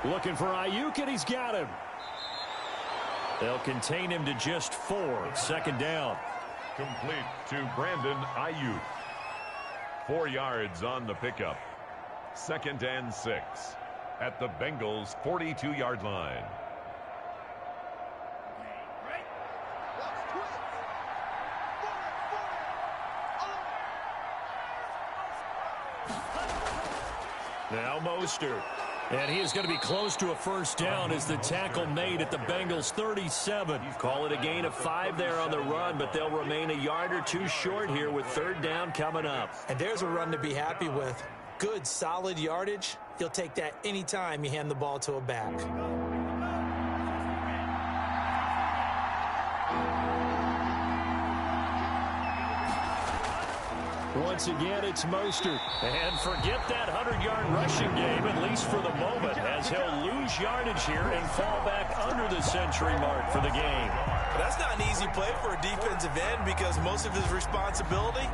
Looking for Ayuk, and he's got him. They'll contain him to just 4. 2nd down. Complete to Brandon Ayuk. 4 yards on the pickup. 2nd and 6 at the Bengals' 42-yard line. Now Mostert. And he is going to be close to a 1st down as the tackle made at the Bengals' 37. Call it a gain of 5 there on the run, but they'll remain a yard or 2 short here with 3rd down coming up. And there's a run to be happy with. Good, solid yardage You'll take that anytime you hand the ball to a back. Once again, it's Mostert. And forget that 100-yard rushing game, at least for the moment, as he'll lose yardage here and fall back under the century mark for the game. That's not an easy play for a defensive end because most of his responsibility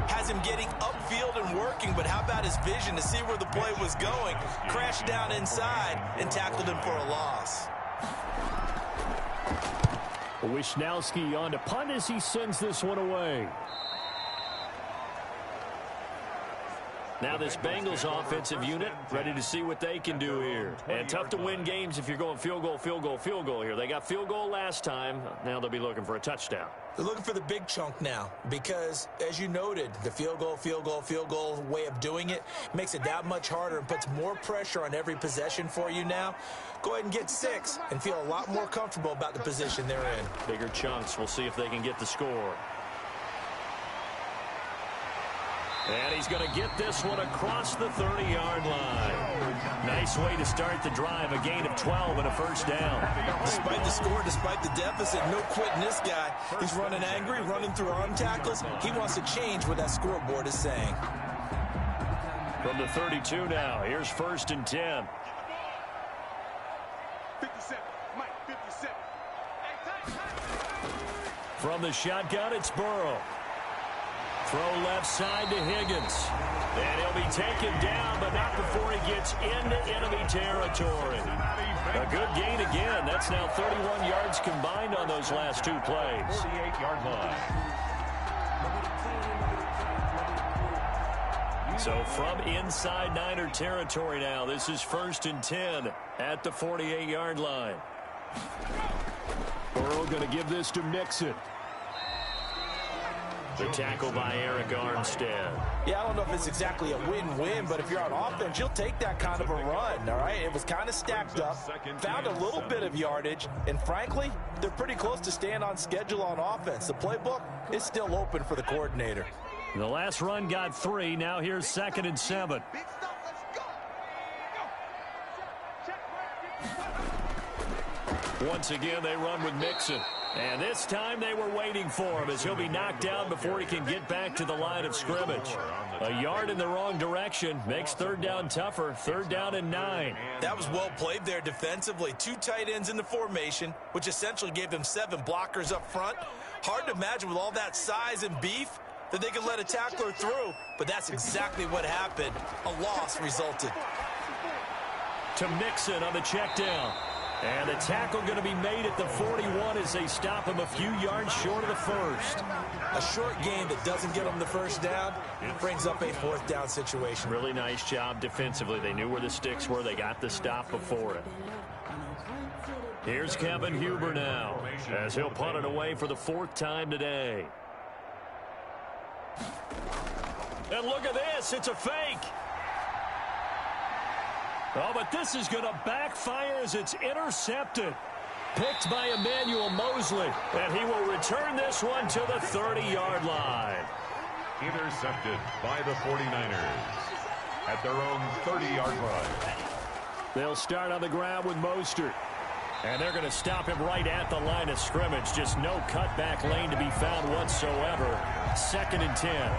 has him getting upfield and working, but how about his vision to see where the play was going, crashed down inside, and tackled him for a loss. Wisnowski on to punt as he sends this one away. Now this Bengals offensive unit ready to see what they can do here. And tough to win games if you're going field goal, field goal, field goal here. They got field goal last time. Now they'll be looking for a touchdown. They're looking for the big chunk now because, as you noted, the field goal way of doing it makes it that much harder and puts more pressure on every possession for you now. Go ahead and get 6 and feel a lot more comfortable about the position they're in. Bigger chunks. We'll see if they can get the score. And he's going to get this one across the 30-yard line. Nice way to start the drive. A gain of 12 and a first down. Despite the score, despite the deficit, no quitting this guy. He's running angry, running through arm tackles. He wants to change what that scoreboard is saying. From the 32 now, here's 1st and 10. 57, Mike, 57. From the shotgun, it's Burrow. Throw left side to Higgins. And he'll be taken down, but not before he gets into enemy territory. A good gain again. That's now 31 yards combined on those last 2 plays. 48-yard line. So from inside Niner territory now, this is 1st and 10 at the 48-yard line. Burrow going to give this to Mixon. The tackle by Eric Armstead. Yeah, I don't know if it's exactly a win-win, but if you're on offense, you'll take that kind of a run, all right? It was kind of stacked up, found a little bit of yardage, and frankly, they're pretty close to staying on schedule on offense. The playbook is still open for the coordinator. The last run got 3. Now here's 2nd and 7. Big stuff, let's go. Once again, they run with Mixon. And this time they were waiting for him as he'll be knocked down before he can get back to the line of scrimmage. A yard in the wrong direction makes 3rd down tougher. 3rd down and 9. That was well played there defensively. 2 tight ends in the formation, which essentially gave them 7 blockers up front. Hard to imagine with all that size and beef that they could let a tackler through, but that's exactly what happened. A loss resulted. To Mixon on the check down. And the tackle going to be made at the 41 as they stop him a few yards short of the first. A short gain that doesn't get them the first down brings up a 4th down situation. Really nice job defensively. They knew where the sticks were. They got the stop before it. Here's Kevin Huber now as he'll punt it away for the 4th time today. And look at this. It's a fake. Oh, but this is going to backfire as it's intercepted. Picked by Emmanuel Mosley. And he will return this one to the 30-yard line. Intercepted by the 49ers at their own 30-yard line. They'll start on the ground with Mostert. And they're going to stop him right at the line of scrimmage. Just no cutback lane to be found whatsoever. 2nd and 10.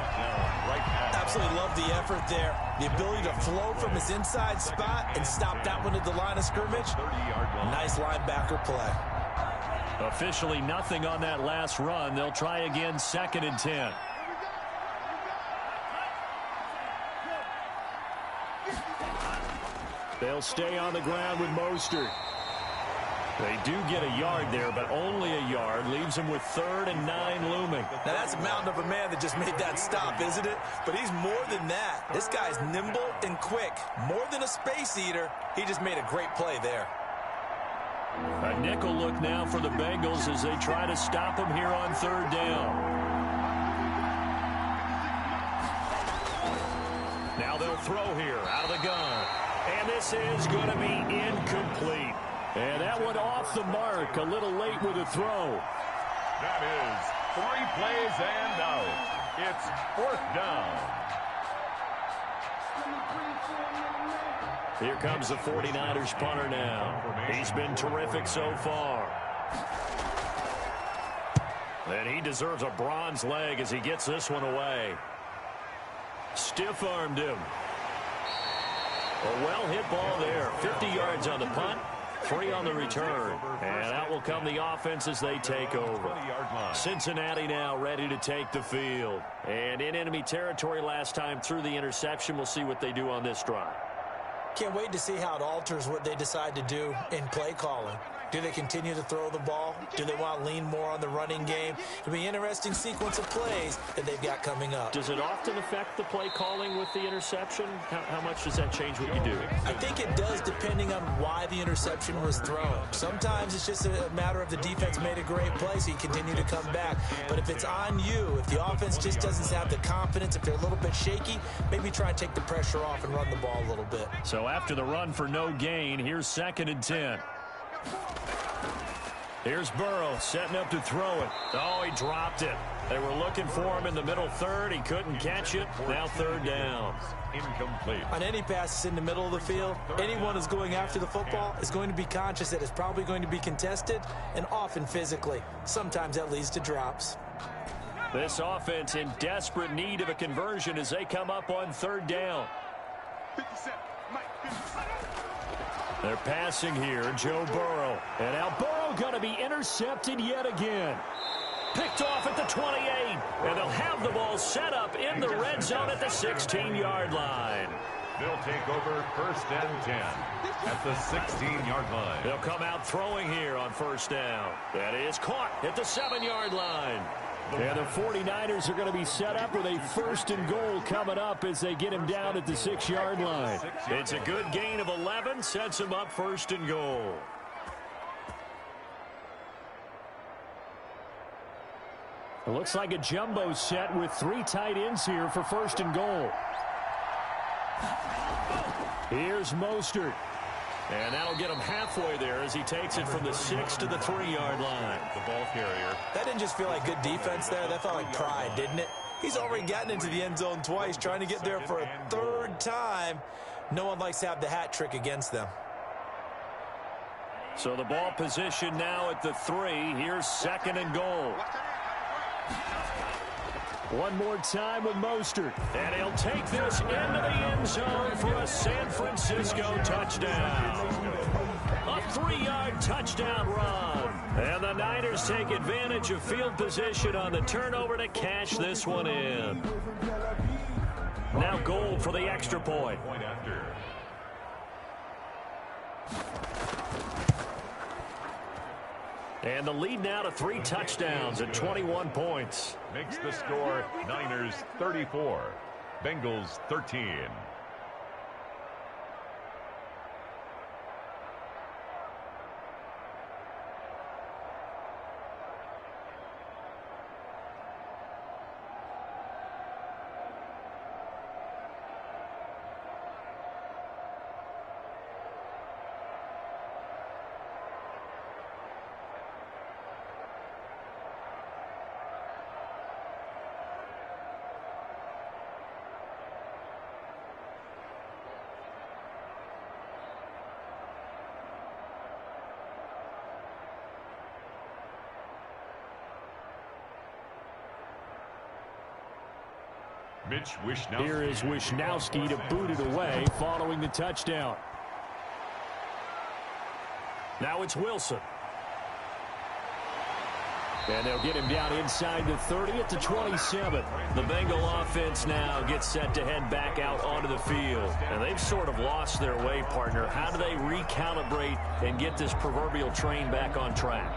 Absolutely love the effort there. The ability to flow from his inside spot and stop that one at the line of scrimmage. Nice linebacker play. Officially nothing on that last run. They'll try again 2nd and 10. They'll stay on the ground with Mostert. They do get a yard there, but only a yard. Leaves them with 3rd and 9 looming. Now, that's a mountain of a man that just made that stop, isn't it? But he's more than that. This guy's nimble and quick. More than a space eater. He just made a great play there. A nickel look now for the Bengals as they try to stop him here on 3rd down. Now they'll throw here out of the gun. And this is going to be incomplete. And that one off the mark, a little late with a throw. That is 3 plays and out. It's 4th down. Here comes the 49ers punter now. He's been terrific so far. And he deserves a bronze leg as he gets this one away. Stiff-armed him. A well-hit ball there. 50 yards on the punt, 3 on the return. And out will come the offense as they take over. Cincinnati now ready to take the field. And in enemy territory last time through the interception. We'll see what they do on this drive. Can't wait to see how it alters what they decide to do in play calling. Do they continue to throw the ball? Do they want to lean more on the running game? It'll be an interesting sequence of plays that they've got coming up. Does it often affect the play calling with the interception? How much does that change what you do? I think it does depending on why the interception was thrown. Sometimes it's just a matter of the defense made a great play, so you continue to come back. But if it's on you, if the offense just doesn't have the confidence, if they're a little bit shaky, maybe try and take the pressure off and run the ball a little bit. So after the run for no gain, here's 2nd and 10. Here's Burrow setting up to throw it. Oh, he dropped it. They were looking for him in the middle third. He couldn't catch it. Now 3rd down. Incomplete. On any passes in the middle of the field, anyone who's going after the football is going to be conscious that it's probably going to be contested and often physically. Sometimes that leads to drops. This offense in desperate need of a conversion as they come up on 3rd down. 57. Mike, 57. They're passing here, Joe Burrow. And now Burrow going to be intercepted yet again. Picked off at the 28. And they'll have the ball set up in the red zone at the 16-yard line. They'll take over 1st and 10 at the 16-yard line. They'll come out throwing here on 1st down. That is caught at the 7-yard line. And the 49ers are going to be set up with a 1st and goal coming up as they get him down at the 6-yard line. It's a good gain of 11, sets him up 1st and goal. It looks like a jumbo set with 3 tight ends here for 1st and goal. Here's Mostert. And that'll get him halfway there as he takes it from the 6 to the 3-yard line. The ball carrier. That didn't just feel like good defense there. That felt like pride, didn't it? He's already gotten into the end zone twice, trying to get there for a 3rd time. No one likes to have the hat trick against them. So the ball position now at the 3. Here's 2nd and goal. One more time with Mostert. And he'll take this into the end zone for a San Francisco touchdown. A 3-yard touchdown run. And the Niners take advantage of field position on the turnover to cash this one in. Now goal for the extra point. Point after. And the lead now to 3 touchdowns at 21 points. Makes the score Niners 34, Bengals 13. Here is Wishnowski to boot it away following the touchdown. Now it's Wilson. And they'll get him down inside the 30 at the 27. The Bengal offense now gets set to head back out onto the field. And they've sort of lost their way, partner. How do they recalibrate and get this proverbial train back on track?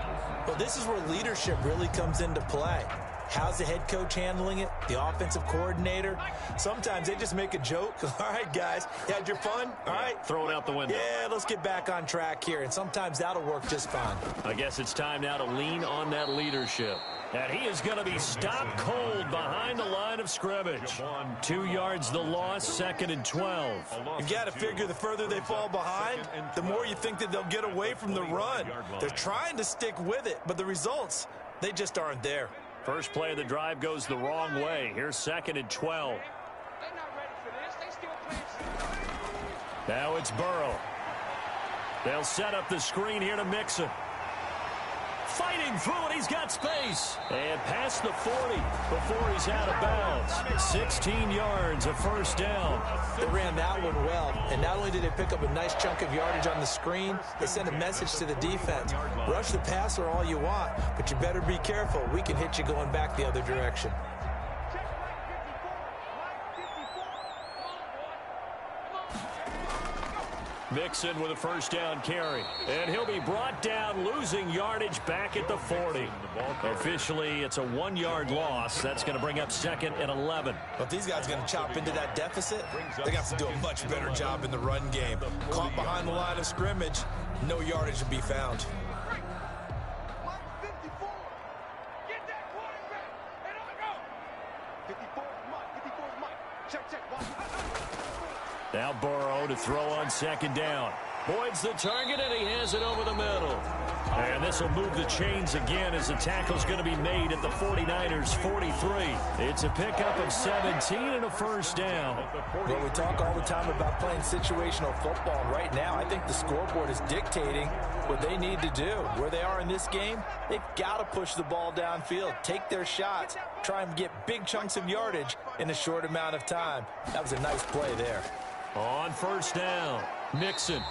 Well, this is where leadership really comes into play. How's the head coach handling it? The offensive coordinator? Sometimes they just make a joke. All right, guys, you had your fun? All right. Throw it out the window. Yeah, let's get back on track here. And sometimes that'll work just fine. I guess it's time now to lean on that leadership. And he is going to be stopped cold behind the line of scrimmage. 2 yards the loss, 2nd and 12. You've got to figure the further they fall behind, the more you think that they'll get away from the run. They're trying to stick with it, but the results, they just aren't there. First play of the drive goes the wrong way. Here's 2nd and 12. They're not ready for this. They still playing. Now it's Burrow. They'll set up the screen here to Mixon. Fighting through it, he's got space. And past the 40 before he's out of bounds. 16 yards, a first down. They ran that one well, and not only did they pick up a nice chunk of yardage on the screen, they sent a message to the defense. Rush the passer all you want, but you better be careful. We can hit you going back the other direction. Mixon with a first down carry. And he'll be brought down, losing yardage back at the 40. Officially, it's a 1-yard loss. That's going to bring up 2nd and 11. But if these guys are going to chop into that deficit, they got to do a much better job in the run game. Caught behind the line of scrimmage, no yardage to be found. Now Burrow to throw on 2nd down. Boyd's the target, and he has it over the middle. And this will move the chains again as the tackle's going to be made at the 49ers' 43. It's a pickup of 17 and a first down. Well, we talk all the time about playing situational football. And right now, I think the scoreboard is dictating what they need to do. Where they are in this game, they've got to push the ball downfield, take their shots, try and get big chunks of yardage in a short amount of time. That was a nice play there. On first down, Mixon.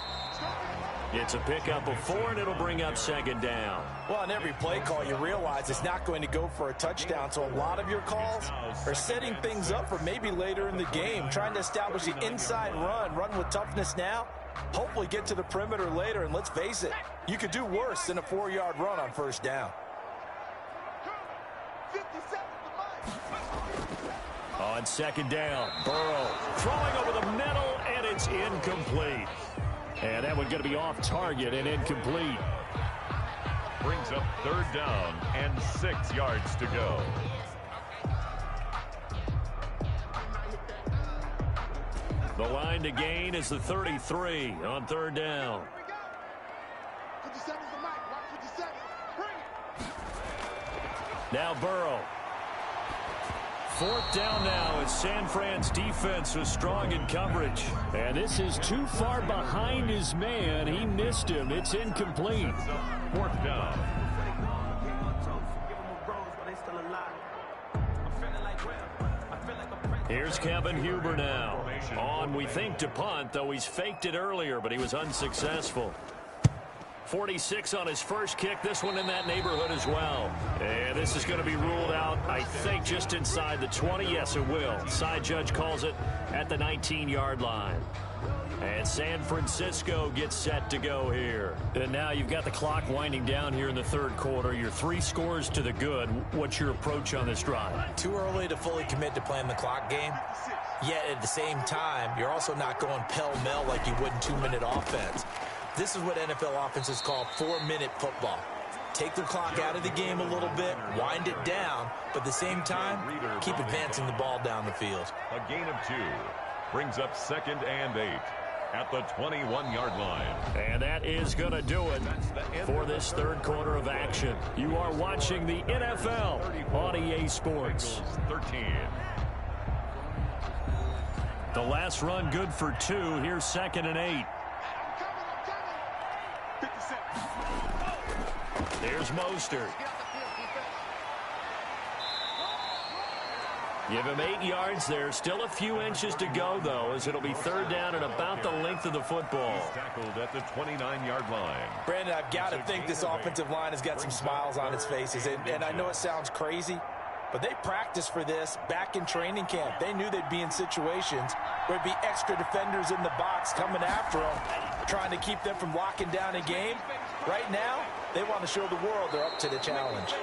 It's a pickup of 4, and it'll bring up 2nd down. Well, on every play call, you realize it's not going to go for a touchdown, so a lot of your calls are setting things up for maybe later in the game, trying to establish the inside run with toughness now, hopefully get to the perimeter later, and let's face it, you could do worse than a 4-yard run on first down. On 2nd down, Burrow throwing over the middle, and it's incomplete. And that one's going to be off target and incomplete. Brings up 3rd down and 6 yards to go. The line to gain is the 33 on 3rd down. Now Burrow. 4th down now as San Fran's defense was strong in coverage. And this is too far behind his man. He missed him. It's incomplete. 4th down. Here's Kevin Huber now. On, we think, to punt, though he's faked it earlier, but he was unsuccessful. 46 on his first kick. This one in that neighborhood as well. And this is going to be ruled out, I think, just inside the 20. Yes, it will. Side judge calls it at the 19-yard line. And San Francisco gets set to go here. And now you've got the clock winding down here in the 3rd quarter. You're 3 scores to the good. What's your approach on this drive? Too early to fully commit to playing the clock game. Yet at the same time, you're also not going pell-mell like you would in 2-minute offense. This is what NFL offenses call 4-minute football. Take the clock out of the game a little bit, wind it down, but at the same time, keep advancing the ball down the field. A gain of 2 brings up 2nd and 8 at the 21-yard line. And that is going to do it for this 3rd quarter of action. You are watching the NFL on EA Sports. 13. The last run good for 2. Here's 2nd and 8. There's Mostert. Give him 8 yards there. Still a few inches to go, though, as it'll be 3rd down and about the length of the football. He's tackled at the 29-yard line. Brandon, I've got to think this offensive line has got some smiles on its faces. And I know it sounds crazy, but they practiced for this back in training camp. They knew they'd be in situations where there'd be extra defenders in the box coming after them, trying to keep them from locking down a game. Right now, they want to show the world they're up to the challenge.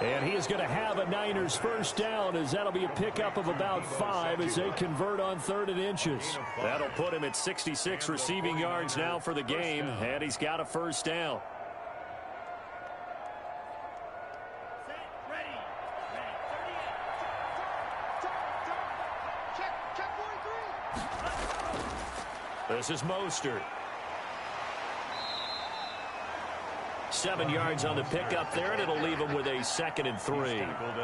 And he is going to have a Niners first down, as that'll be a pickup of about 5 as they convert on 3rd and inches. That'll put him at 66 receiving yards now for the game, and he's got a first down. This is Mostert. 7 yards on the pickup there, and it'll leave him with a 2nd and 3.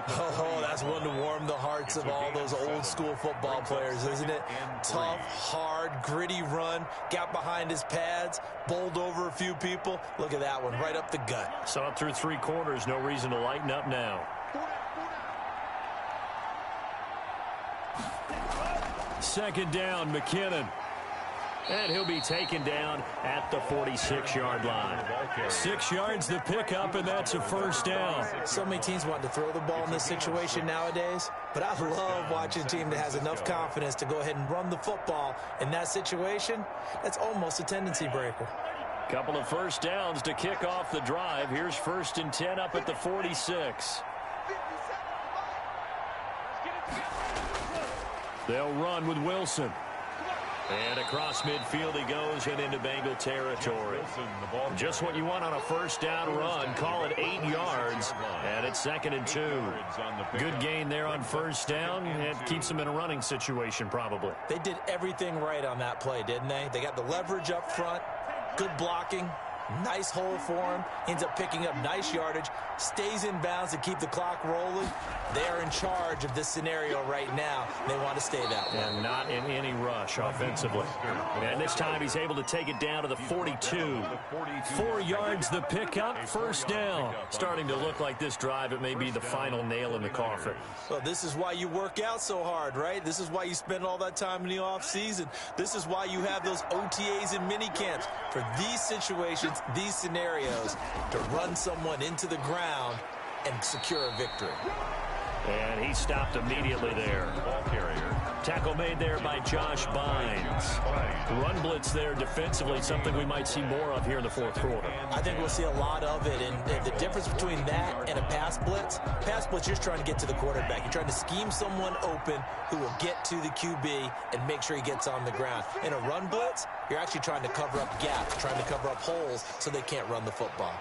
Oh, that's one to warm the hearts of all those old-school football players, isn't it? Tough, hard, gritty run, got behind his pads, bowled over a few people. Look at that one, right up the gut. So up through 3 quarters, no reason to lighten up now. 2nd down, McKinnon. And he'll be taken down at the 46-yard line. 6 yards the pickup, and that's a 1st down. So many teams want to throw the ball in this situation nowadays, but I love watching a team that has enough confidence to go ahead and run the football in that situation. That's almost a tendency breaker. Couple of 1st downs to kick off the drive. Here's 1st and 10 up at the 46. They'll run with Wilson. And across midfield he goes and into Bengal territory. Just what you want on a 1st down run. Call it 8 yards. And it's 2nd and 2. Good gain there on 1st down. It keeps them in a running situation probably. They did everything right on that play, didn't they? They got the leverage up front. Good blocking. Nice hole for him. Ends up picking up nice yardage. Stays in bounds to keep the clock rolling. They are in charge of this scenario right now. They want to stay that way. And not in any rush offensively. And this time he's able to take it down to the 42. 4 yards the pickup, 1st down. Starting to look like this drive, it may be the final nail in the coffin. Well, this is why you work out so hard, right? This is why you spend all that time in the offseason. This is why you have those OTAs and mini camps. For these situations, these scenarios, to run someone into the ground and secure a victory. And he stopped immediately there. Ball carrier. Tackle made there by Josh Bynes. Run blitz there defensively, something we might see more of here in the 4th quarter. I think we'll see a lot of it. And the difference between that and a pass blitz, you're just trying to get to the quarterback. You're trying to scheme someone open who will get to the QB and make sure he gets on the ground. In a run blitz, you're actually trying to cover up gaps, trying to cover up holes so they can't run the football.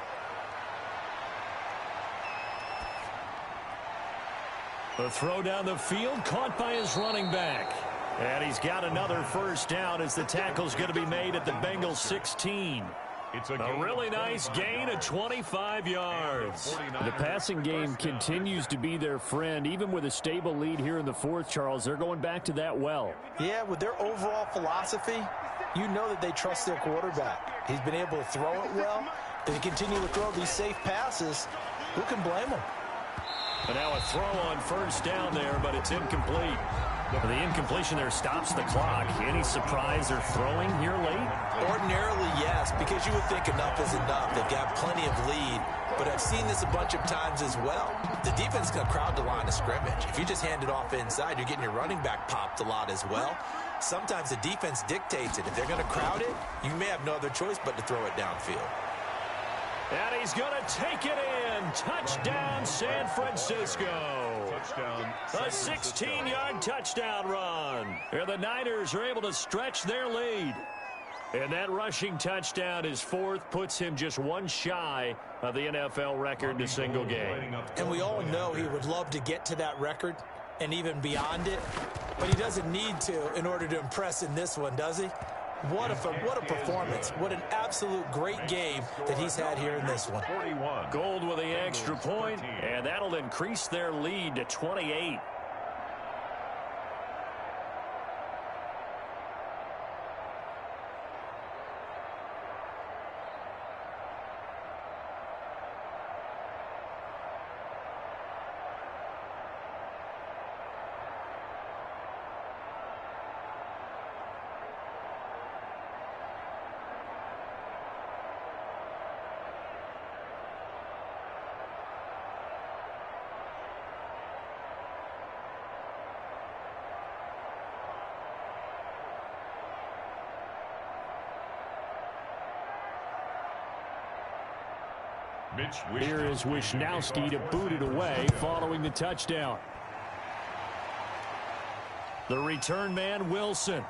The throw down the field, caught by his running back. And he's got another 1st down as the tackle's going to be made at the Bengals 16. It's a really nice gain of 25 yards. The passing game continues to be their friend. Even with a stable lead here in the 4th, Charles, they're going back to that well. Yeah, with their overall philosophy, you know that they trust their quarterback. He's been able to throw it well. If they continue to throw these safe passes, who can blame them? And now a throw on 1st down there, but it's incomplete. The incompletion there stops the clock. Any surprise they're throwing here late? Ordinarily, yes, because you would think enough is enough. They've got plenty of lead, but I've seen this a bunch of times as well. The defense is going to crowd the line of scrimmage. If you just hand it off inside, you're getting your running back popped a lot as well. Sometimes the defense dictates it. If they're going to crowd it, you may have no other choice but to throw it downfield. And he's going to take it in. Touchdown, San Francisco. Touchdown. A 16-yard touchdown run. And the Niners are able to stretch their lead. And that rushing touchdown is 4th, puts him just one shy of the NFL record in a single game. And we all know he would love to get to that record and even beyond it, but he doesn't need to in order to impress in this one, does he? What a performance. What an absolute great game that he's had here in this one. Gold with the extra point, and that'll increase their lead to 28. Here is Wisnowski to boot it away following the touchdown. The return man, Wilson.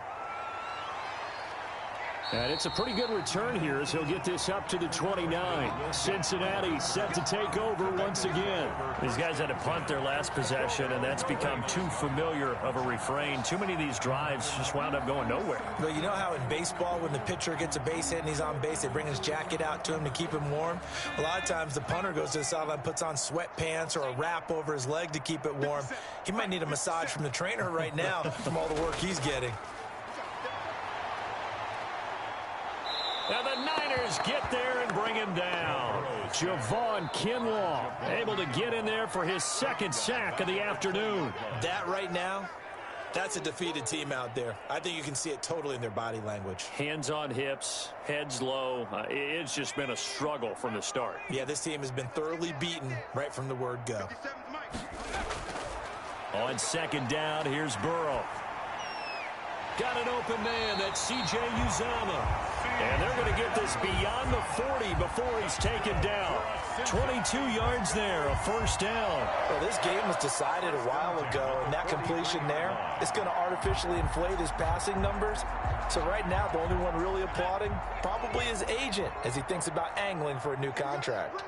And it's a pretty good return here as he'll get this up to the 29. Cincinnati set to take over once again. These guys had to punt their last possession, and that's become too familiar of a refrain. Too many of these drives just wound up going nowhere. Well, you know how in baseball when the pitcher gets a base hit and he's on base, they bring his jacket out to him to keep him warm? A lot of times the punter goes to the sideline, puts on sweatpants or a wrap over his leg to keep it warm. He might need a massage from the trainer right now from all the work he's getting. And the Niners get there and bring him down. Javon Kinlaw able to get in there for his second sack of the afternoon. That right now, that's a defeated team out there. I think you can see it totally in their body language. Hands on hips, heads low. It's just been a struggle from the start. Yeah, this team has been thoroughly beaten right from the word go. On second down, here's Burrow. Got an open man. That's C.J. Uzomah. And they're going to get this beyond the 40 before he's taken down. 22 yards there, a first down. Well, this game was decided a while ago, and that completion there is going to artificially inflate his passing numbers. So right now, the only one really applauding probably his agent as he thinks about angling for a new contract.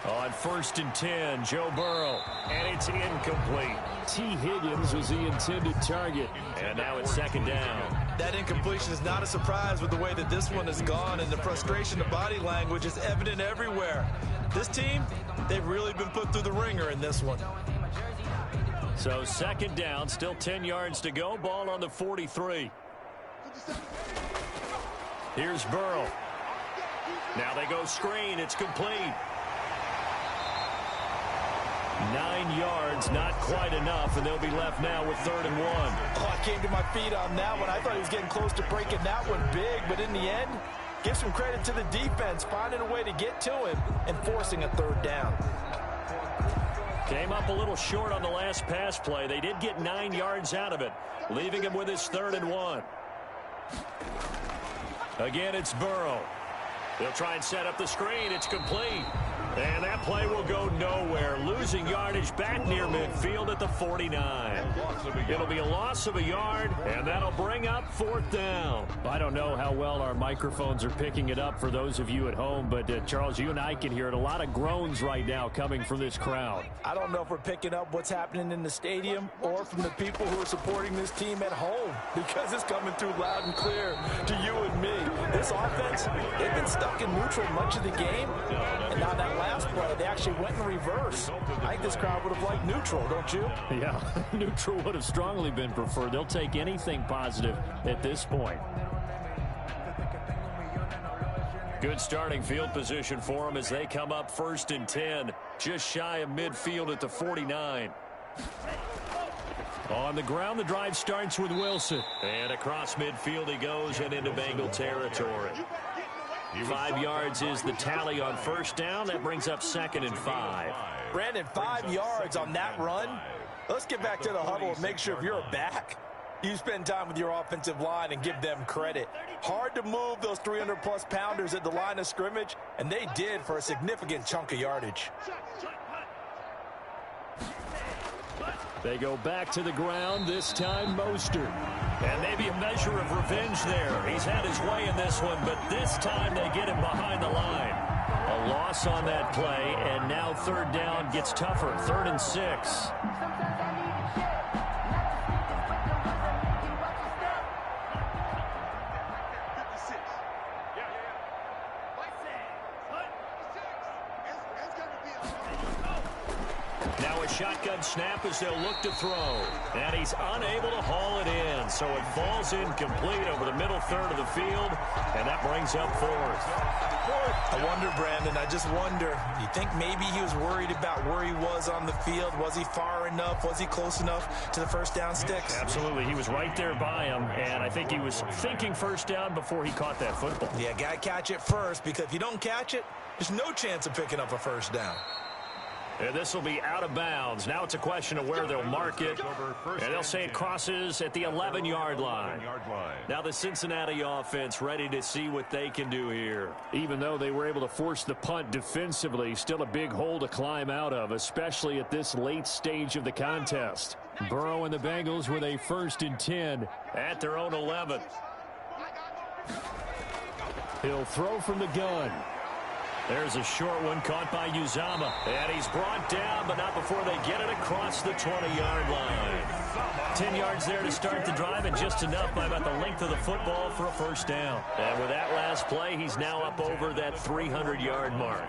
On first and 10, Joe Burrow, and it's incomplete. T. Higgins was the intended target, and now it's second down. That incompletion is not a surprise with the way that this one has gone, and the frustration of body language is evident everywhere. This team, they've really been put through the ringer in this one. So second down, still 10 yards to go, ball on the 43. Here's Burrow. Now they go screen, it's complete. 9 yards, not quite enough, and they'll be left now with 3rd and 1. Oh, I came to my feet on that one. I thought he was getting close to breaking that one big, but in the end, give some credit to the defense, finding a way to get to him and forcing a 3rd down. Came up a little short on the last pass play. They did get 9 yards out of it, leaving him with his 3rd and 1. Again, it's Burrow. They'll try and set up the screen. It's complete. And that play will go nowhere. Losing yardage back near midfield at the 49. It'll be a loss of a yard, and that'll bring up 4th down. I don't know how well our microphones are picking it up for those of you at home, but Charles, you and I can hear it. A lot of groans right now coming from this crowd. I don't know if we're picking up what's happening in the stadium or from the people who are supporting this team at home, because it's coming through loud and clear to you and me. This offense, they've been stuck in neutral much of the game, and now that last play, they actually went in reverse. I think this crowd would have liked neutral, don't you? Yeah, neutral would have strongly been preferred. They'll take anything positive at this point. Good starting field position for them as they come up 1st and 10, just shy of midfield at the 49. On the ground, the drive starts with Wilson. And across midfield he goes and into Bengal territory. 5 yards is the tally on first down. That brings up 2nd and 5. Brandon, 5 yards on that run. Let's get back to the huddle and make sure if you're a back, you spend time with your offensive line and give them credit. Hard to move those 300-plus pounders at the line of scrimmage, and they did for a significant chunk of yardage. They go back to the ground, this time Mostert. And maybe a measure of revenge there. He's had his way in this one, but this time they get him behind the line. A loss on that play, and now 3rd down gets tougher. 3rd and 6. Now a shotgun snap as they'll look to throw. And he's unable to haul it in. So it falls incomplete over the middle 3rd of the field. And that brings up 4th. I wonder, Brandon, I just wonder, you think maybe he was worried about where he was on the field? Was he far enough? Was he close enough to the first down sticks? Absolutely. He was right there by him. And I think he was thinking first down before he caught that football. Yeah, got to catch it first, because if you don't catch it, there's no chance of picking up a first down. And this will be out of bounds. Now it's a question of where they'll mark it. And they'll say it crosses at the 11-yard line. Now the Cincinnati offense ready to see what they can do here. Even though they were able to force the punt defensively, still a big hole to climb out of, especially at this late stage of the contest. Burrow and the Bengals with a 1st and 10 at their own 11. He'll throw from the gun. There's a short one caught by Uzama. And he's brought down, but not before they get it across the 20-yard line. 10 yards there to start the drive, and just enough by about the length of the football for a first down. And with that last play, he's now up over that 300-yard mark.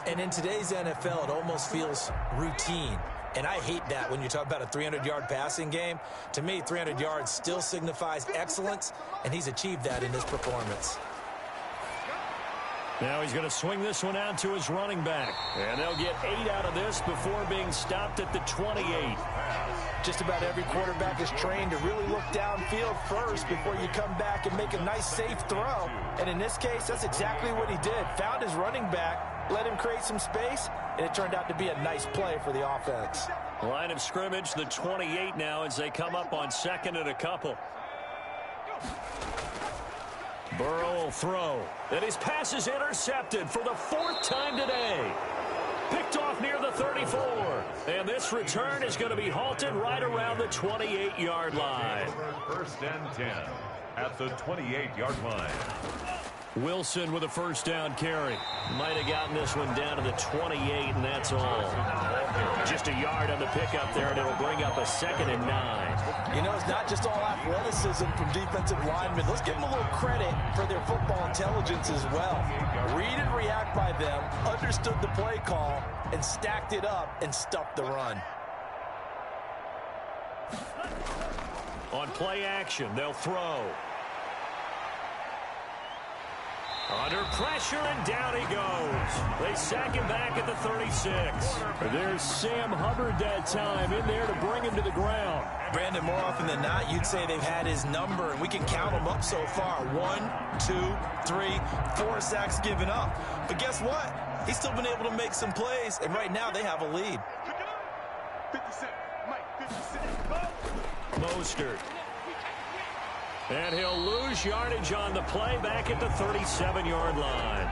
And in today's NFL, it almost feels routine. And I hate that when you talk about a 300-yard passing game. To me, 300 yards still signifies excellence, and he's achieved that in this performance. Now he's going to swing this one out to his running back. And they'll get 8 out of this before being stopped at the 28. Just about every quarterback is trained to really look downfield first before you come back and make a nice, safe throw. And in this case, that's exactly what he did. Found his running back, let him create some space, and it turned out to be a nice play for the offense. Line of scrimmage, the 28 now as they come up on second and a couple. Burrow will throw. And his pass is intercepted for the 4th time today. Picked off near the 34. And this return is going to be halted right around the 28-yard line. First and 10 at the 28-yard line. Wilson with a first down carry. Might have gotten this one down to the 28, and that's all. Just a yard on the pickup there, and it'll bring up a 2nd and 9. You know, it's not just all athleticism from defensive linemen. Let's give them a little credit for their football intelligence as well. Read and react by them, understood the play call, and stacked it up and stuffed the run. On play action, they'll throw. Under pressure, and down he goes. They sack him back at the 36. There's Sam Hubbard that time in there to bring him to the ground. Brandon, more often than not, you'd say they've had his number, and we can count them up so far. 1, 2, 3, 4 sacks given up. But guess what? He's still been able to make some plays, and right now they have a lead. 57, Mike, 57. Mostert. And he'll lose yardage on the play back at the 37-yard line.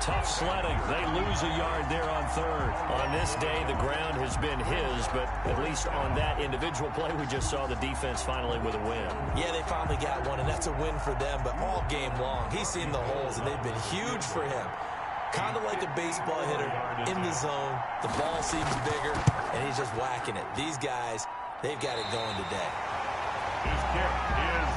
Tough sledding. They lose a yard there on 3rd. On this day, the ground has been his, but at least on that individual play, we just saw the defense finally with a win. Yeah, they finally got one, and that's a win for them, but all game long, he's seen the holes, and they've been huge for him. Kind of like a baseball hitter in the zone. The ball seems bigger, and he's just whacking it. These guys, they've got it going today. His kick is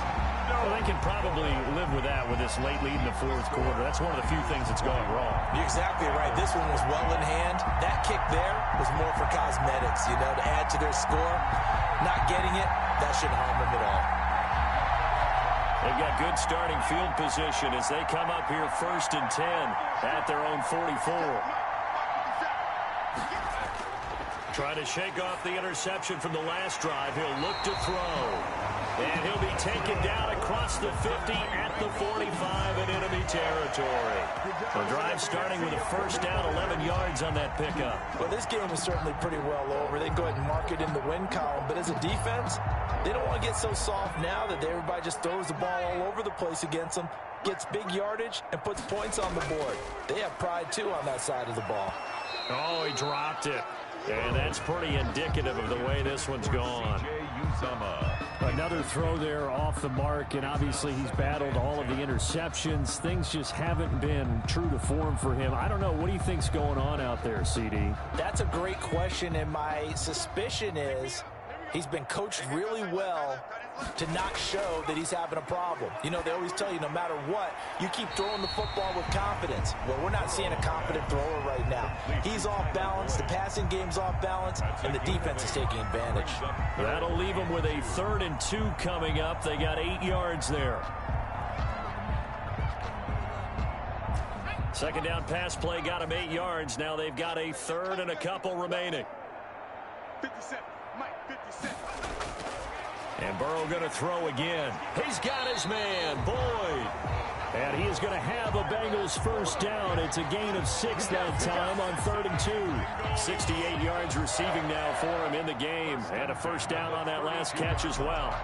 Well, they can probably live with that with this late lead in the 4th quarter. That's one of the few things that's going wrong. You're exactly right. This one was well in hand. That kick there was more for cosmetics, you know, to add to their score. Not getting it, that shouldn't harm them at all. They've got good starting field position as they come up here 1st and 10 at their own 44. Trying to shake off the interception from the last drive. He'll look to throw. And he'll be taken down across the 50 at the 45 in enemy territory. The drive starting with a first down, 11 yards on that pickup. Well, this game is certainly pretty well over. They can go ahead and mark it in the win column. But as a defense, they don't want to get so soft now that everybody just throws the ball all over the place against them, gets big yardage, and puts points on the board. They have pride, too, on that side of the ball. Oh, he dropped it. And that's pretty indicative of the way this one's gone. Another throw there off the mark, and obviously he's battled all of the interceptions. Things just haven't been true to form for him. I don't know. What do you think's going on out there, CD? That's a great question, and my suspicion is he's been coached really well to not show that he's having a problem. You know, they always tell you no matter what, you keep throwing the football with confidence. Well, we're not seeing a confident thrower right now. He's off balance, the passing game's off balance, and the defense is taking advantage. That'll leave them with a 3rd and 2 coming up. They got 8 yards there. Second down pass play got them 8 yards. Now they've got a 3rd and a couple remaining. 57, Mike, 57. And Burrow going to throw again. He's got his man, Boyd. And he is going to have a Bengals first down. It's a gain of 6 that time on 3rd and 2. 68 yards receiving now for him in the game. And a first down on that last catch as well.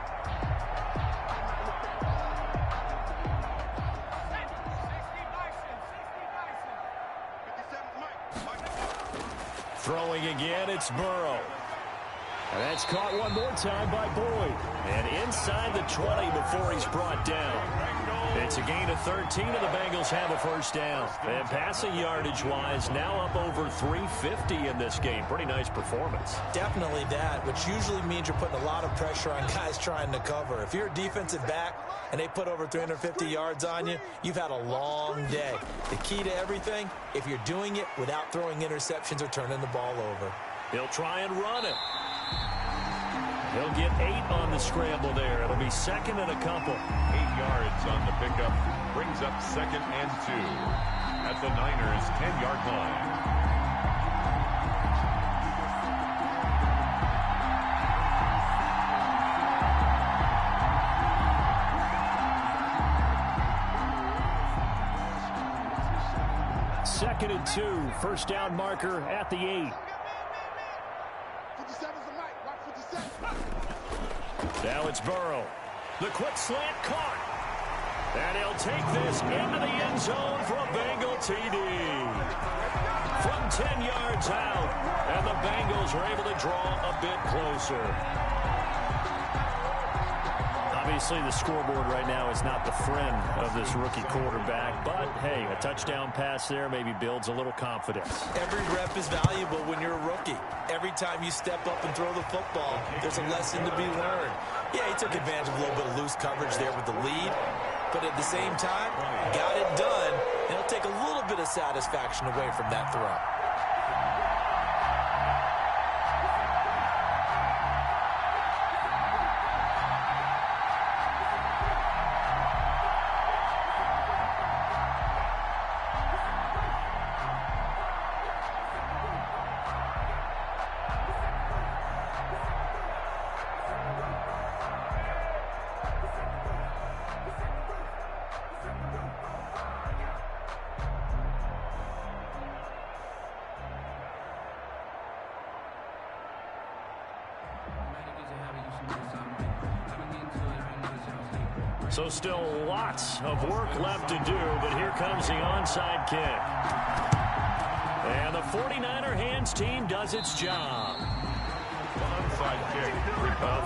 Throwing again, it's Burrow. And that's caught one more time by Boyd. And inside the 20 before he's brought down. It's a gain of 13, and the Bengals have a first down. And passing yardage-wise, now up over 350 in this game. Pretty nice performance. Definitely that, which usually means you're putting a lot of pressure on guys trying to cover. If you're a defensive back and they put over 350 yards on you, you've had a long day. The key to everything, if you're doing it without throwing interceptions or turning the ball over. He'll try and run it. He'll get 8 on the scramble there. It'll be second and a couple. 8 yards on the pickup. Brings up second and 2 at the Niners' 10-yard line. Second and 2. First down marker at the 8. Now it's Burrow. The quick slant caught. And he'll take this into the end zone for a Bengal TD. From 10 yards out. And the Bengals are able to draw a bit closer. Obviously, the scoreboard right now is not the friend of this rookie quarterback. But, hey, a touchdown pass there maybe builds a little confidence. Every rep is valuable when you're a rookie. Every time you step up and throw the football, there's a lesson to be learned. Yeah, he took advantage of a little bit of loose coverage there with the lead. But at the same time, got it done. And he'll take a little bit of satisfaction away from that throw. So still lots of work left to do, but here comes the onside kick. And the 49er hands team does its job. Onside kick.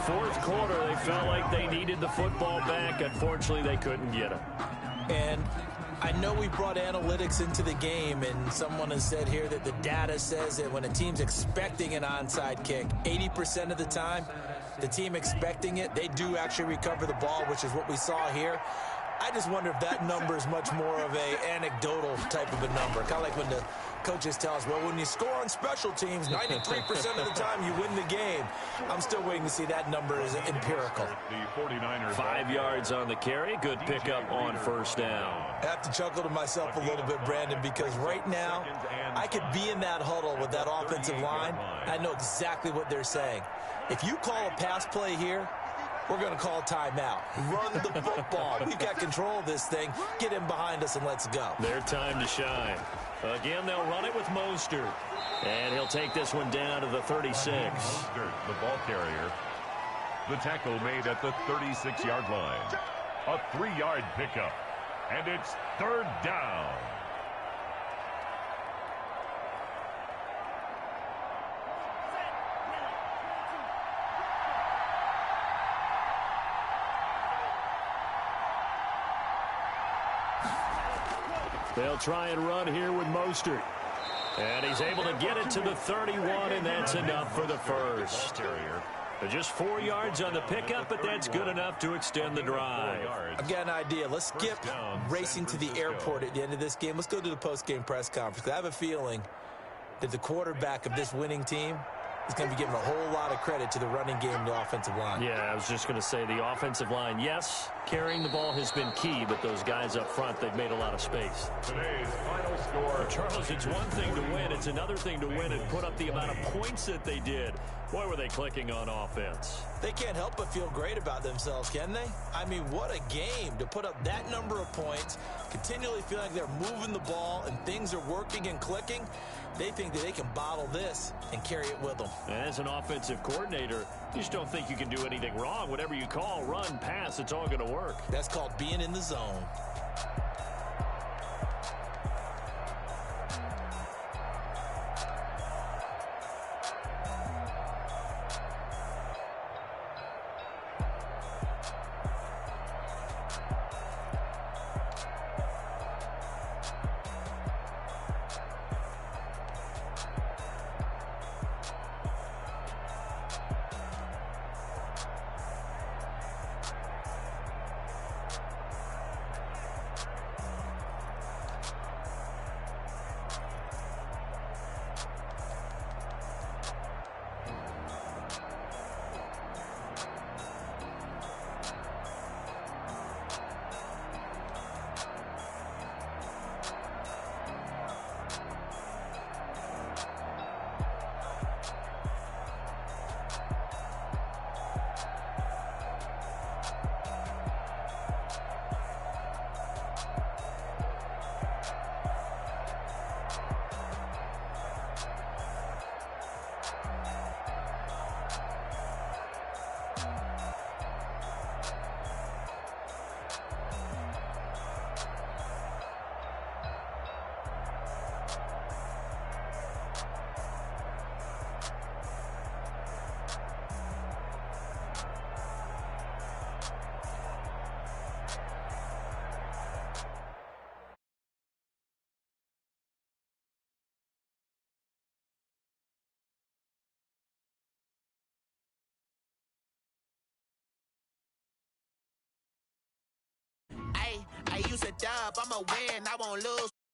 Fourth quarter, they felt like they needed the football back. Unfortunately, they couldn't get it. And I know we brought analytics into the game, and someone has said here that the data says that when a team's expecting an onside kick, 80% of the time, the team expecting it, they do actually recover the ball, which is what we saw here. I just wonder if that number is much more of a anecdotal type of a number. Kind of like when the coaches tell us, well, when you score on special teams, 93% of the time you win the game. I'm still waiting to see that number is empirical. The 49ers 5 yards on the carry. Good pickup on first down. I have to chuckle to myself a little bit, Brandon, because right now I could be in that huddle with that offensive line. I know exactly what they're saying. If you call a pass play here, we're going to call timeout. Run the football. We've got control of this thing. Get him behind us and let's go. Their time to shine. Again, they'll run it with Mostert. And he'll take this one down to the 36. Mostert, the ball carrier. The tackle made at the 36-yard line. A 3-yard pickup. And it's third down. They'll try and run here with Mostert. And he's able to get it to the 31, and that's enough for the first. Just 4 yards on the pickup, but that's good enough to extend the drive. I've got an idea. Let's skip racing to the airport at the end of this game. Let's go to the post-game press conference. I have a feeling that the quarterback of this winning team is going to be giving a whole lot of credit to the running game and the offensive line. Yeah, I was just going to say the offensive line, yes, carrying the ball has been key, but those guys up front, they've made a lot of space. Today's final score. Charles, it's one thing to win. It's another thing to win and put up the amount of points that they did. Boy, were they clicking on offense. They can't help but feel great about themselves, can they? I mean, what a game to put up that number of points, continually feel like they're moving the ball and things are working and clicking. They think that they can bottle this and carry it with them. As an offensive coordinator, you just don't think you can do anything wrong. Whatever you call, run, pass, it's all going to work. That's called being in the zone. I used to dub, I'ma win, I won't lose.